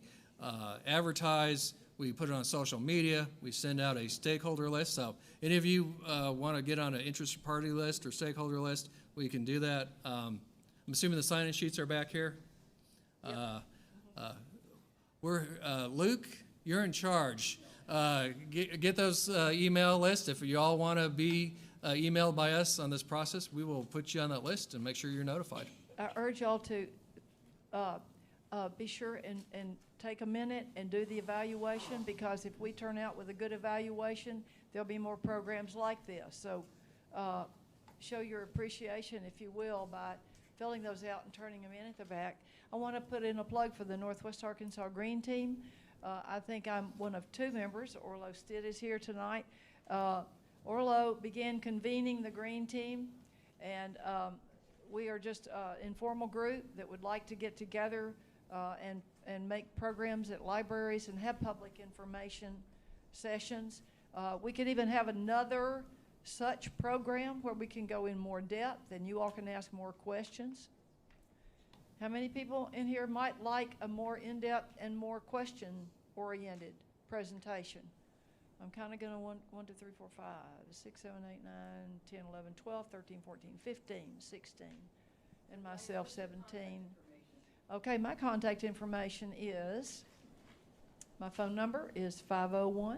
advertise. We put it on social media. We send out a stakeholder list. So any of you want to get on an interested party list or stakeholder list, we can do that. I'm assuming the sign-in sheets are back here. Yep. Luke, you're in charge. Get those email lists. If you all want to be emailed by us on this process, we will put you on that list and make sure you're notified. I urge y'all to be sure and take a minute and do the evaluation, because if we turn out with a good evaluation, there'll be more programs like this. So show your appreciation, if you will, by filling those out and turning them in at the back. I want to put in a plug for the Northwest Arkansas Green Team. I think I'm one of two members. Orlo Stitt is here tonight. Orlo began convening the Green Team, and we are just an informal group that would like to get together and make programs at libraries and have public information sessions. We could even have another such program where we can go in more depth and you all can ask more questions. How many people in here might like a more in-depth and more question-oriented presentation? I'm kind of going to 1, 2, 3, 4, 5, 6, 7, 8, 9, 10, 11, 12, 13, 14, 15, 16, and myself 17. Okay, my contact information is, my phone number is 501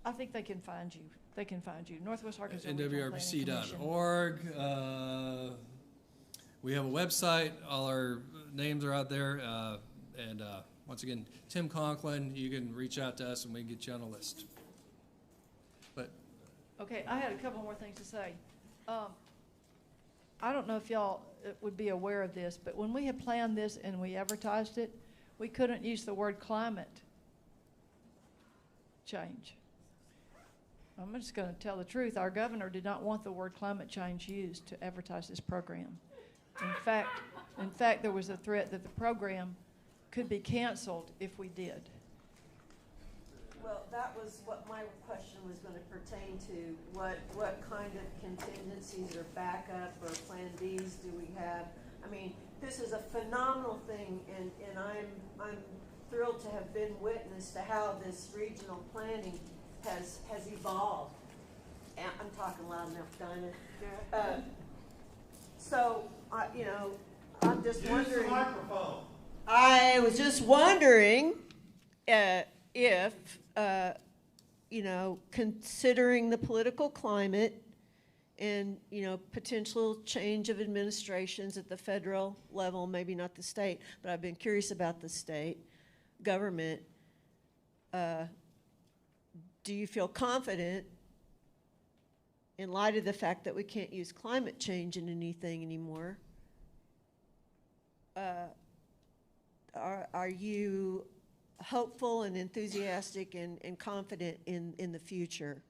I think they can find you. They can find you. Northwest Arkansas NWRPC.org. We have a website. All our names are out there. And once again, Tim Conklin, you can reach out to us and we can get you on a list. But okay, I had a couple more things to say. I don't know if y'all would be aware of this, but when we had planned this and we advertised it, we couldn't use the word climate change. I'm just going to tell the truth. Our governor did not want the word climate change used to advertise this program. In fact, there was a threat that the program could be canceled if we did. Well, that was what my question was going to pertain to. What kind of contingencies or backup or plan Bs do we have? I mean, this is a phenomenal thing, and I'm thrilled to have been witness to how this regional planning has evolved. And I'm talking loud enough, Dinah. So, you know, I'm just wondering. Use the microphone. I was just wondering if, you know, considering the political climate and, you know, potential change of administrations at the federal level, maybe not the state, but I've been curious about the state government. Do you feel confident, in light of the fact that we can't use climate change in anything anymore, are you hopeful and enthusiastic and confident in the future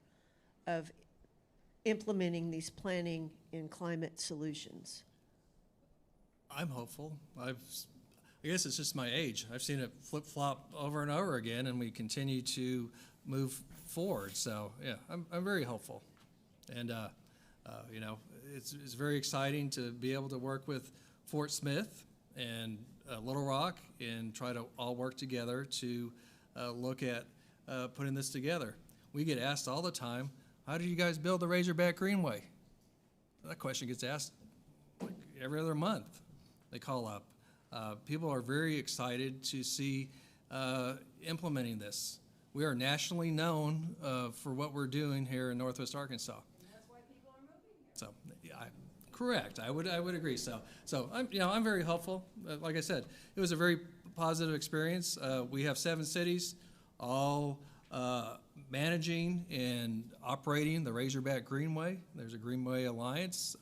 of implementing these planning and climate solutions? I'm hopeful. I guess it's just my age. I've seen it flip-flop over and over again, and we continue to move forward. So yeah, I'm very hopeful, and you know, it's very exciting to be able to work with Fort Smith and Little Rock and try to all work together to look at putting this together. We get asked all the time, how did you guys build the Razorback Greenway? That question gets asked like every other month. They call up. People are very excited to see implementing this. We are nationally known for what we're doing here in Northwest Arkansas. And that's why people are moving here. So, yeah, correct. I would agree. So I'm very hopeful. Like I said, it was a very positive experience. We have 7 cities, all managing and operating the Razorback Greenway. There's a Greenway Alliance.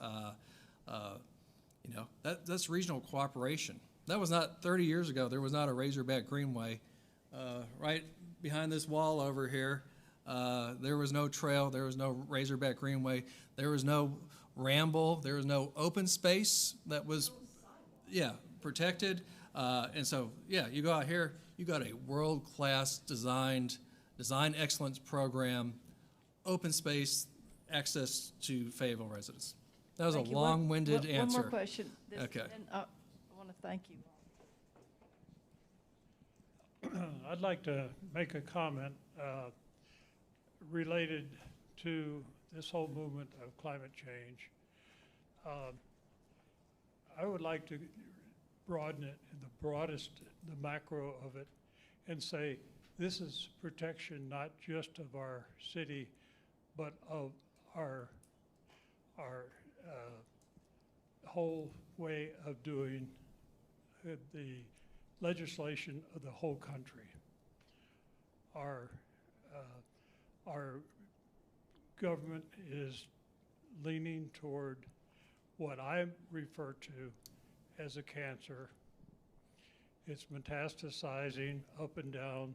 You know, that's regional cooperation. That was not 30 years ago. There was not a Razorback Greenway. Right behind this wall over here, there was no trail. There was no Razorback Greenway. There was no ramble. There was no open space that was, protected. And so, you go out here, you got a world-class design excellence program, open space, access to Fayetteville residents. That was a long-winded answer. One more question. Okay. And, I want to thank you. I'd like to make a comment related to this whole movement of climate change. I would like to broaden it in the broadest, the macro of it, and say this is protection not just of our city, but of our whole way of doing the legislation of the whole country. Our government is leaning toward what I refer to as a cancer. It's metastasizing up and down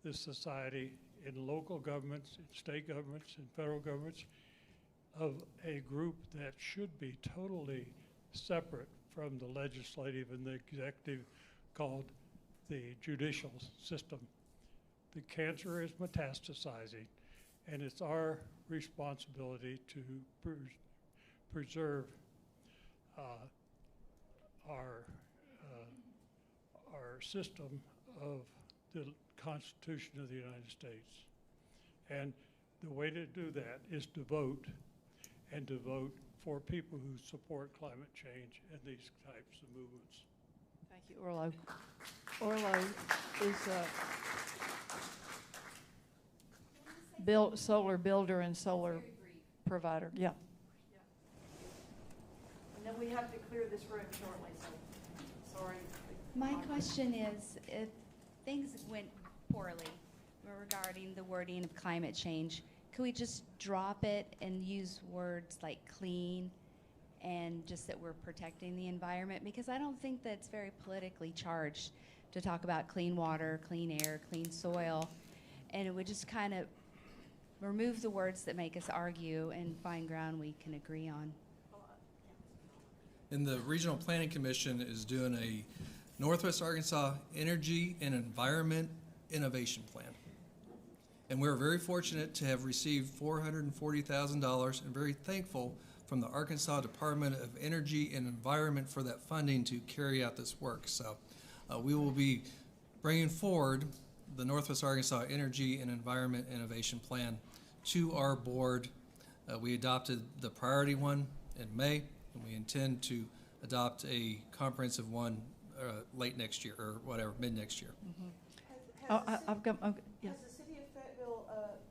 this society in local governments, in state governments, in federal governments, of a group that should be totally separate from the legislative and the executive, called the judicial system. The cancer is metastasizing, and it's our responsibility to preserve our system of the Constitution of the United States. And the way to do that is to vote, and to vote for people who support climate change and these types of movements. Thank you, Orlo. Orlo is a solar builder and solar provider. Yeah. And then we have to clear this room shortly, so sorry. My question is, if things went poorly regarding the wording of climate change, could we just drop it and use words like clean and just that we're protecting the environment? Because I don't think that's very politically charged to talk about clean water, clean air, clean soil, and it would just kind of remove the words that make us argue and find ground we can agree on. And the Regional Planning Commission is doing a Northwest Arkansas Energy and Environment Innovation Plan. And we're very fortunate to have received $440,000 and very thankful from the Arkansas Department of Energy and Environment for that funding to carry out this work. So we will be bringing forward the Northwest Arkansas Energy and Environment Innovation Plan to our board. We adopted the priority one in May, and we intend to adopt a comprehensive one late next year, or whatever, mid next year. Mm-hmm. I've got, yeah. Has the city of Fayetteville,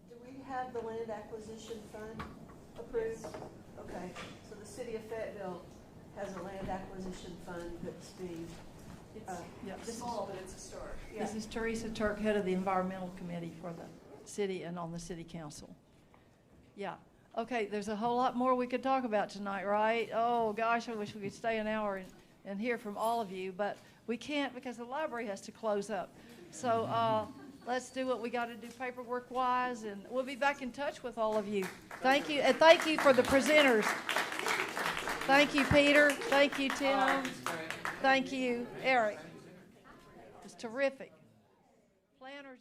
do we have the land acquisition fund approved? Yes. Okay, so the city of Fayetteville has a land acquisition fund that's being, It's small, but it's a start. Yeah. This is Teresa Turk, head of the Environmental Committee for the city and on the city council. Yeah. Okay, there's a whole lot more we could talk about tonight, right? Oh, gosh, I wish we could stay an hour and hear from all of you, but we can't because the library has to close up. So let's do what we got to do paperwork-wise, and we'll be back in touch with all of you. Thank you, and thank you for the presenters. Thank you, Peter. Thank you, Tim. Thank you, Eric. It's terrific. Planners.